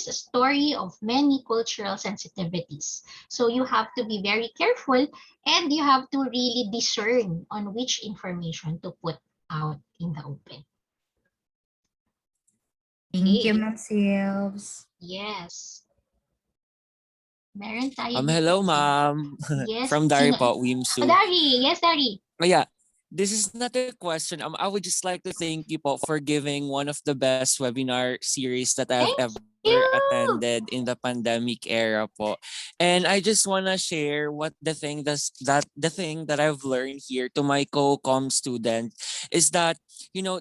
a story of many cultural sensitivities. So you have to be very careful, and you have to really discern on which information to put out in the open. Thank you, Ma'am Sylvs. Yes. Meron tayo Hello, ma'am. Yes. From Dari po, Wimsu. Dari. Yes, Dari. Yeah, this is not a question. I would just like to thank you po for giving one of the best webinar series that I've ever ever attended in the pandemic era po. And I just want to share what the thing that I've learned here to my co-com student is that,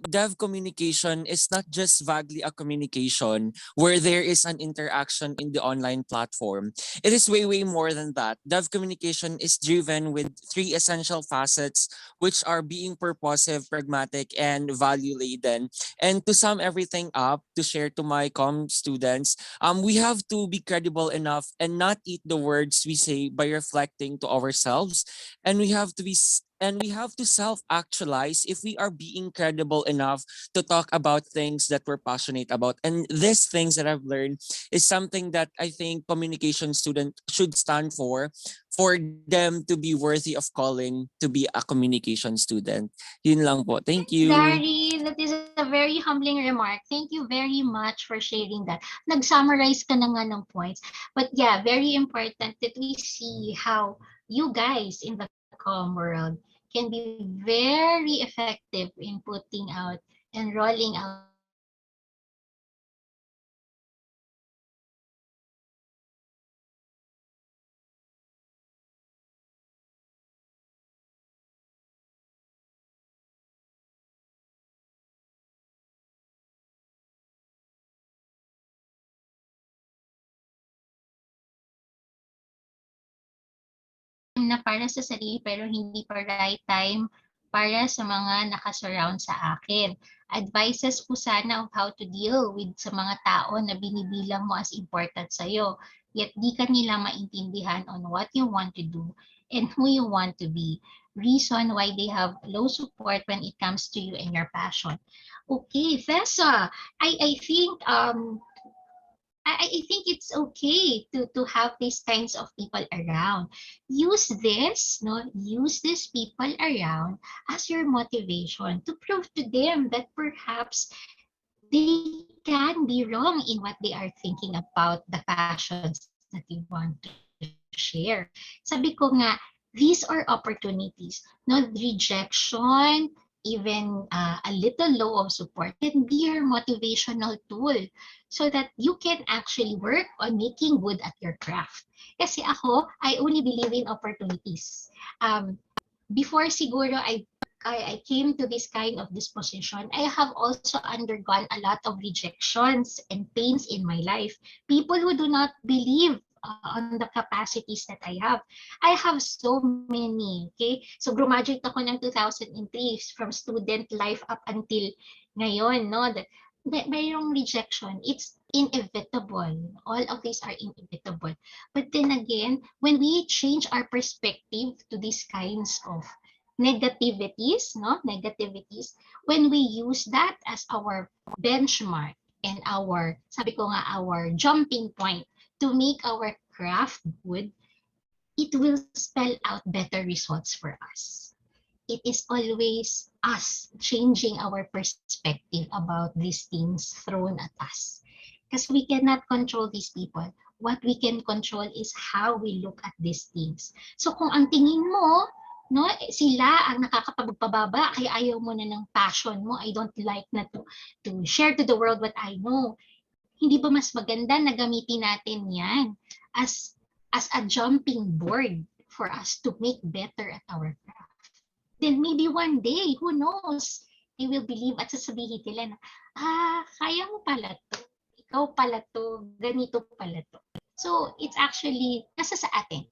dev communication is not just vaguely a communication where there is an interaction in the online platform. It is way, way more than that. Dev communication is driven with three essential facets, which are being purposive, pragmatic, and value laden. And to sum everything up, to share to my com students, we have to be credible enough and not eat the words we say by reflecting to ourselves, and we have to self-actualize if we are being credible enough to talk about things that we're passionate about. And these things that I've learned is something that I think communication student should stand for them to be worthy of calling to be a communication student. Yun lang po. Thank you. Dari, that is a very humbling remark. Thank you very much for sharing that. Nag-summarize ka na nga ng points. But yeah, very important that we see how you guys in the com world can be very effective in putting out and rolling out your messages to your students. And I think time na para sa sarili pero hindi pa right time para sa mga nakasurround sa akin. Advices po sana of how to deal with sa mga tao na binibilang mo as important sa'yo. Yet di ka nila maintindihan on what you want to do and who you want to be. Reason why they have low support when it comes to you and your passion. Okay, Tessa, I think I think it's okay to have these kinds of people around. Use these people around as your motivation to prove to them that perhaps they can be wrong in what they are thinking about the passions that you want to share. Sabi ko nga, these are opportunities. No rejection, even a little low of support can be your motivational tool so that you can actually work on making good at your craft. Kasi ako, I only believe in opportunities. Before siguro I came to this kind of disposition, I have also undergone a lot of rejections and pains in my life. People who do not believe on the capacities that I have. I have so many, okay? So graduate ako ng 2003 from student life up until ngayon, no? Mayroong rejection. It's inevitable. All of these are inevitable. But then again, when we change our perspective to these kinds of negativities, when we use that as our benchmark and our, sabi ko nga, our jumping point to make our craft good, it will spell out better results for us. It is always us changing our perspective about these things thrown at us. Because we cannot control these people. What we can control is how we look at these things. So kung ang tingin mo, no, sila ang nakakapagpababa, kaya ayaw mo na ng passion mo, I don't like na to share to the world what I know. Hindi ba mas maganda na gamitin natin yan as a jumping board for us to make better at our craft? Then maybe one day, who knows, they will believe at sasabihin nila na, kaya mo pala to, ikaw pala to, ganito pala to. So it's actually nasa sa atin.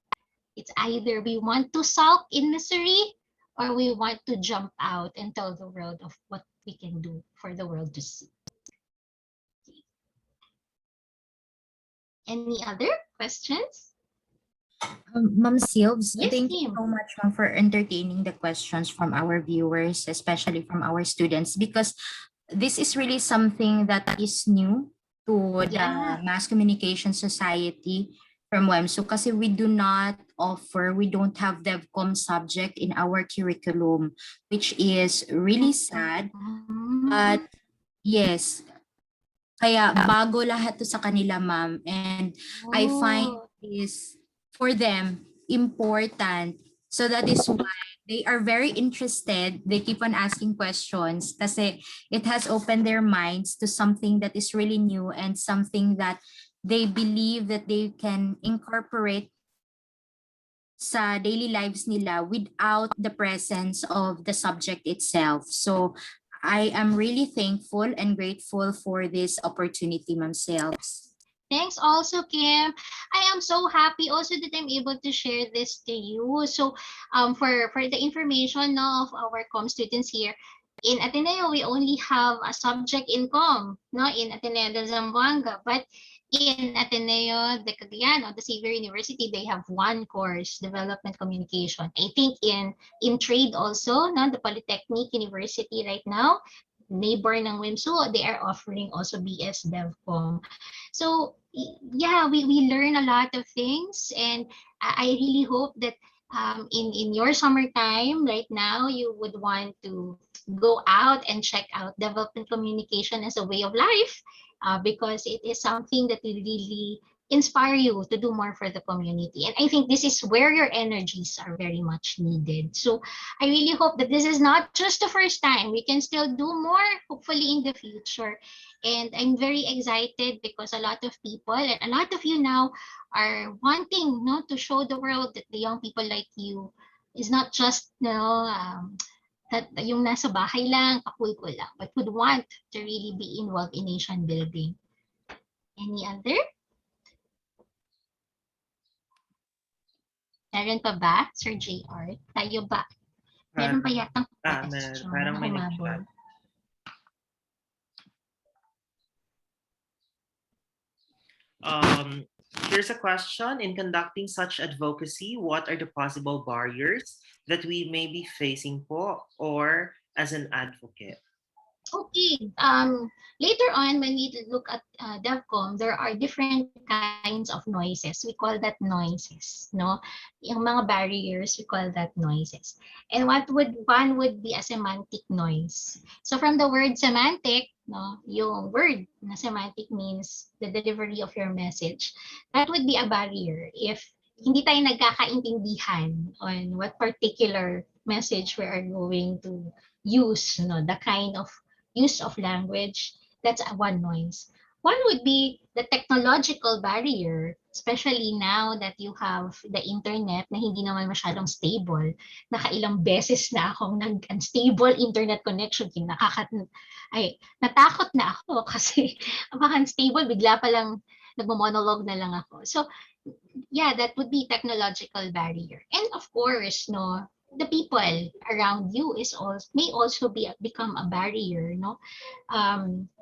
It's either we want to sulk in misery or we want to jump out and tell the world of what we can do for the world to see. Any other questions? Ma'am Silves, Yes, thank you Kim. so much, ma'am, for entertaining the questions from our viewers, especially from our students, because this is really something that is new to the Mass Communication Society from WEMSU, kasi we don't have DevCom subject in our curriculum, which is really sad. But yes, kaya bago lahat to sa kanila, ma'am. And I find this for them important. So that is why they are very interested. They keep on asking questions kasi it has opened their minds to something that is really new and something that they believe that they can incorporate sa daily lives nila without the presence of the subject itself. So I am really thankful and grateful for this opportunity, Ma'am Sales. Thanks also, Kim. I am so happy also that I'm able to share this to you. So, for the information no, of our com students here, in Ateneo, we only have a subject in com, no, in Ateneo de Zamboanga. But in Ateneo de Cagayan or the Xavier University, they have one course, Development Communication. I think in trade also, no, the Polytechnic University right now, neighbor ng WIMSU, they are offering also BS DevCom. So yeah, we learn a lot of things, and I really hope that in your summertime right now, you would want to go out and check out development communication as a way of life, because it is something that will really inspire you to do more for the community. And I think this is where your energies are very much needed. So I really hope that this is not just the first time. We can still do more, hopefully, in the future. And I'm very excited because a lot of people and a lot of you now are wanting to show the world that the young people like you is not just that yung nasa bahay lang, kakul-kul lang, but would want to really be involved in nation building. Any other? Meron pa ba, Sir JR? Tayo ba? Meron pa yatang question parang na may humabol. Here's a question. In conducting such advocacy, what are the possible barriers that we may be facing po or as an advocate? Okay. Later on, when we look at DevCom, there are different kinds of noises. We call that noises, no? Yung mga barriers, we call that noises. And one would be a semantic noise. So from the word semantic, no, yung word na semantic means the delivery of your message. That would be a barrier if hindi tayo nagkakaintindihan on what particular message we are going to use, no, the kind of use of language. That's one noise. One would be the technological barrier, especially now that you have the internet na hindi naman masyadong stable. Nakailang beses na akong nag-unstable internet connection. Natakot na ako kasi baka unstable, bigla pa lang nagmo-monologue na lang ako. So, yeah, that would be technological barrier. And of course, no, the people around you may also become a barrier, no?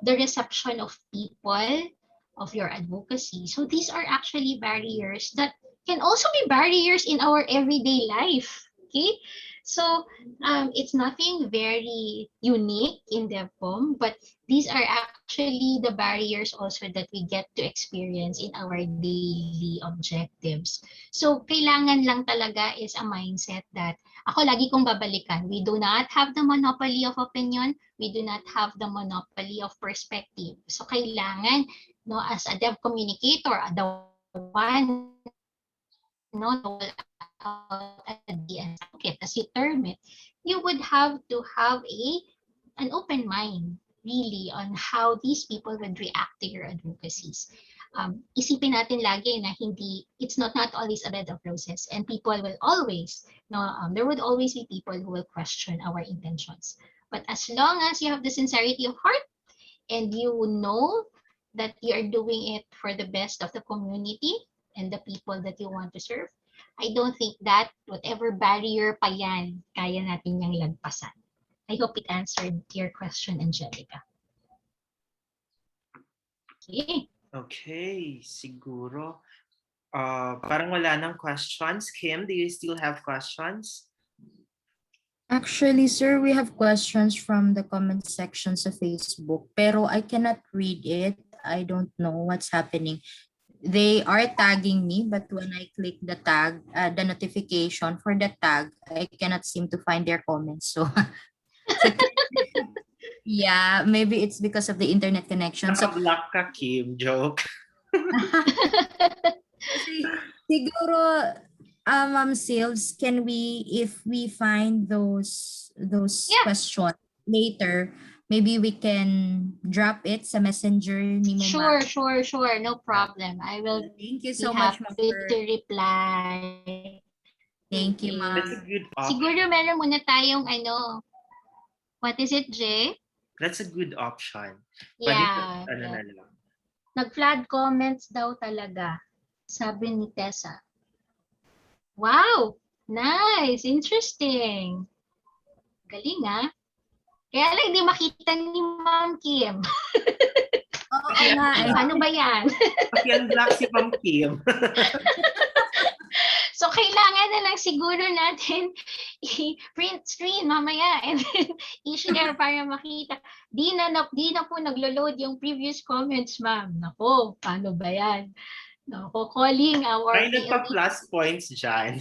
The reception of people of your advocacy. So these are actually barriers that can also be barriers in our everyday life. Okay, so it's nothing very unique in DevCom, but these are actually the barriers also that we get to experience in our daily objectives. So kailangan lang talaga is a mindset that ako lagi kong babalikan. We do not have the monopoly of opinion. We do not have the monopoly of perspective. So kailangan, no, as a dev communicator, the one, no, out at the advocate, as you term it, you would have to have an open mind, really, on how these people would react to your advocacies. Isipin natin lagi na it's not always a bed of roses, and people will always, there would always be people who will question our intentions. But as long as you have the sincerity of heart and you know that you are doing it for the best of the community and the people that you want to serve, I don't think that whatever barrier pa yan, kaya natin yung lagpasan. I hope it answered your question, Angelica. Okay. Okay, siguro. Parang wala nang questions. Kim, do you still have questions? Actually, sir, we have questions from the comment section sa Facebook, pero I cannot read it. I don't know what's happening. They are tagging me, but when I click the tag, the notification for the tag, I cannot seem to find their comments. So, yeah, maybe it's because of the internet connection. So, Naka-block ka, Kim. Joke. siguro, Sales, can we, if we find those Yeah, questions later, maybe we can drop it sa messenger ni mo, sure, ma'am. sure, sure. No Yeah. problem. I will Yeah, thank you be so much, ma'am, happy to for reply. thank you, That's a ma'am. Okay. good Siguro option. meron muna tayong what is it, Jay? That's a good option. Pwede Yeah, ano yeah. na lang. Nag-flood comments daw talaga, sabi ni Tessa. Wow! Nice! Interesting! Galing ah. Kaya lang hindi makita ni Ma'am Kim. Oo nga, Paano ba yan? Paki-unblock si Ma'am Kim. So, kailangan na lang siguro natin i-print screen mamaya and then i-share para makita. Di na po naglo-load yung previous comments, ma'am. Nako, paano ba yan? Nako, calling our May PLD. nagpa-plus points dyan.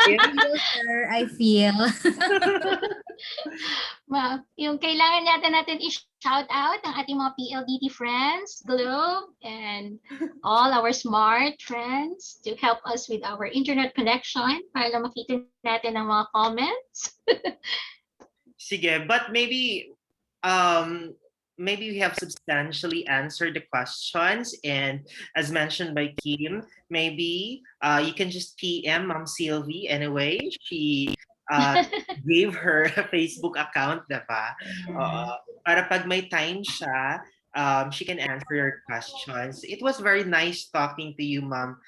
I feel, sir. I feel. Yung kailangan natin i-shout out ang ating mga PLDT friends, Globe, and all our smart friends to help us with our internet connection para lang makita natin ang mga comments. Sige, but maybe maybe we have substantially answered the questions, and as mentioned by Kim, maybe you can just PM Mom Sylvie anyway. She gave her Facebook account, diba? Para pag may time siya, she can answer your questions. It was very nice talking to you, Mom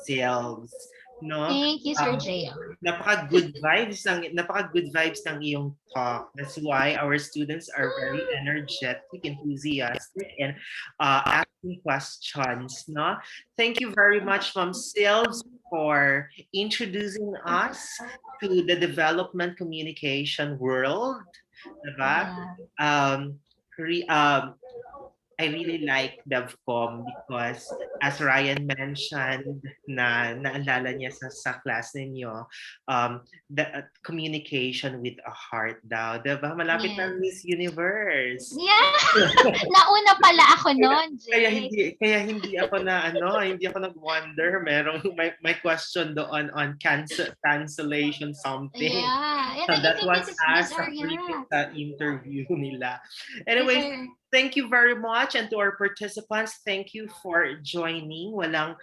Sylvs. No? Thank you, Sir JR. Napaka-good vibes ng iyong talk. That's why our students are very energetic, enthusiastic, and asking questions. No? Thank you very much, Ma'am Silves, for introducing us to the development communication world. Diba? I really like DevCom because as Ryan mentioned na naalala niya sa class ninyo, the communication with a heart daw. Diba? Malapit na Miss Universe. Yeah! Nauna pala ako noon, Jay. Kaya hindi ako nag-wonder. May question doon on cancellation something. Yeah. So that was asked sa sa interview nila. Anyway, thank you very much, and to our participants, thank you for joining. Wala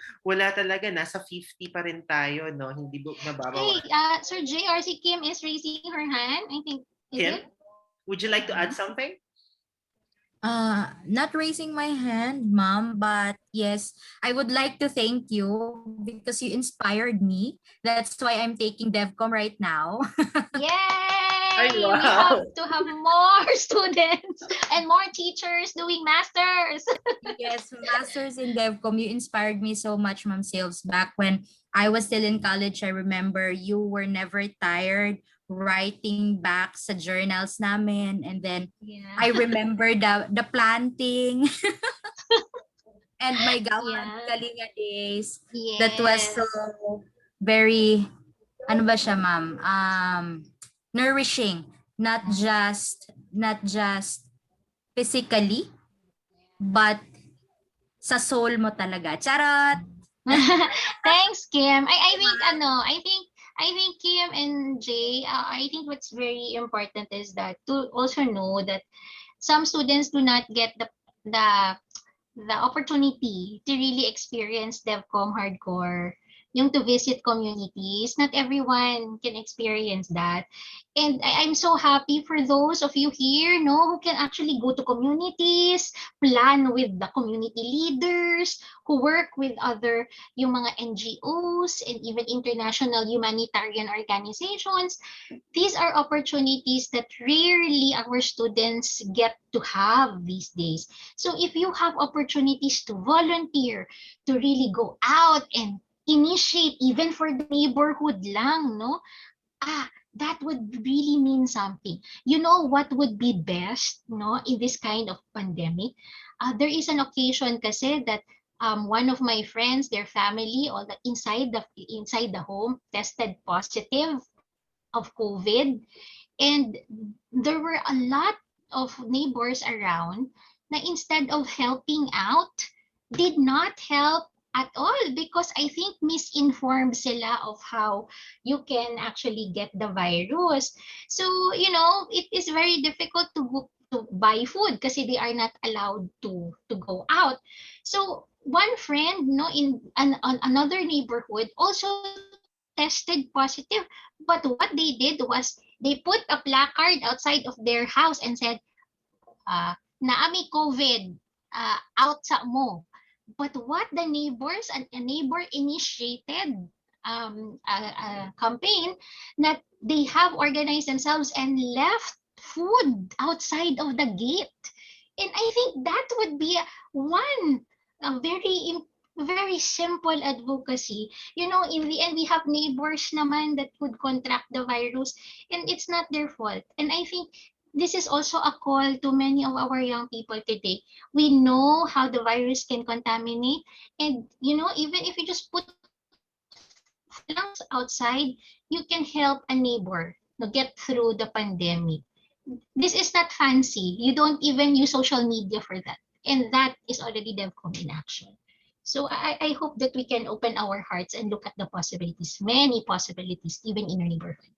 talaga, nasa 50 pa rin tayo, no? Hindi nababawasan. Hey, Sir JR, si Kim is raising her hand. I think, Kim, would you like to add something? Not raising my hand, ma'am, but yes, I would like to thank you because you inspired me. That's why I'm taking DevCom right now. Yay! Wow. We have to have more students and more teachers doing masters. Yes, masters in DevCom. You inspired me so much, Ma'am Sales. Back when I was still in college, I remember you were never tired writing back sa journals namin, and then I remember the planting and my Gawad Kalinga days. That was so very, ano ba siya, ma'am? Nourishing, not just physically, but sa soul mo talaga. Charot. Thanks, Kim. I think Kim and Jay, I think what's very important is that to also know that some students do not get the opportunity to really experience DevCom hardcore, yung to visit communities. Not everyone can experience that. And I'm so happy for those of you here, who can actually go to communities, plan with the community leaders, who work with other, yung mga NGOs and even international humanitarian organizations. These are opportunities that rarely our students get to have these days. So if you have opportunities to volunteer, to really go out and initiate even for the neighborhood lang, that would really mean something. You know what would be best, in this kind of pandemic? There is an occasion kasi that one of my friends, their family, all the inside the home tested positive of COVID, and there were a lot of neighbors around na instead of helping out, did not help at all, because I think misinformed sila of how you can actually get the virus. So, it is very difficult to buy food kasi they are not allowed to go out. So, one friend, no, in another neighborhood also tested positive. But what they did was they put a placard outside of their house and said, naami COVID, out sa mo. But what the neighbors and a neighbor initiated a campaign that they have organized themselves and left food outside of the gate. And I think that would be one very simple advocacy. In the end, we have neighbors naman that would contract the virus, and it's not their fault. And I think this is also a call to many of our young people today. We know how the virus can contaminate, and even if you just put flags outside, you can help a neighbor to get through the pandemic. This is not fancy. You don't even use social media for that. And that is already DevCom in action. So I hope that we can open our hearts and look at the possibilities, many possibilities, even in our neighborhood.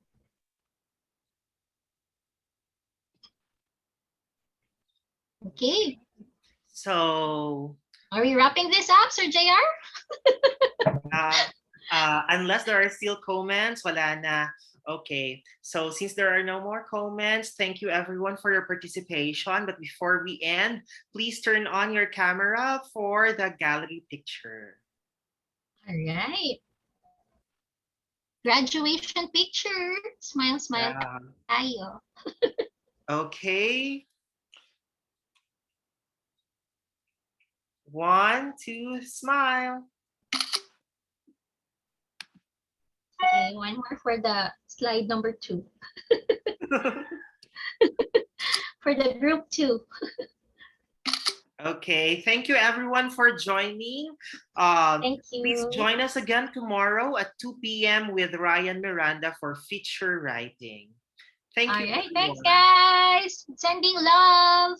Okay. So, are we wrapping this up, Sir JR? Unless there are still comments, wala na. Okay, so since there are no more comments, thank you everyone for your participation. But before we end, please turn on your camera for the gallery picture. All right. Graduation picture. Smile, smile. Tayo. Okay. 1, 2, smile. Okay, one more for the slide number 2. For the group 2. Okay, thank you everyone for joining. Thank you. Please join us again tomorrow at 2 p.m. with Ryan Miranda for feature writing. Thank you. All right, thanks guys. Sending love.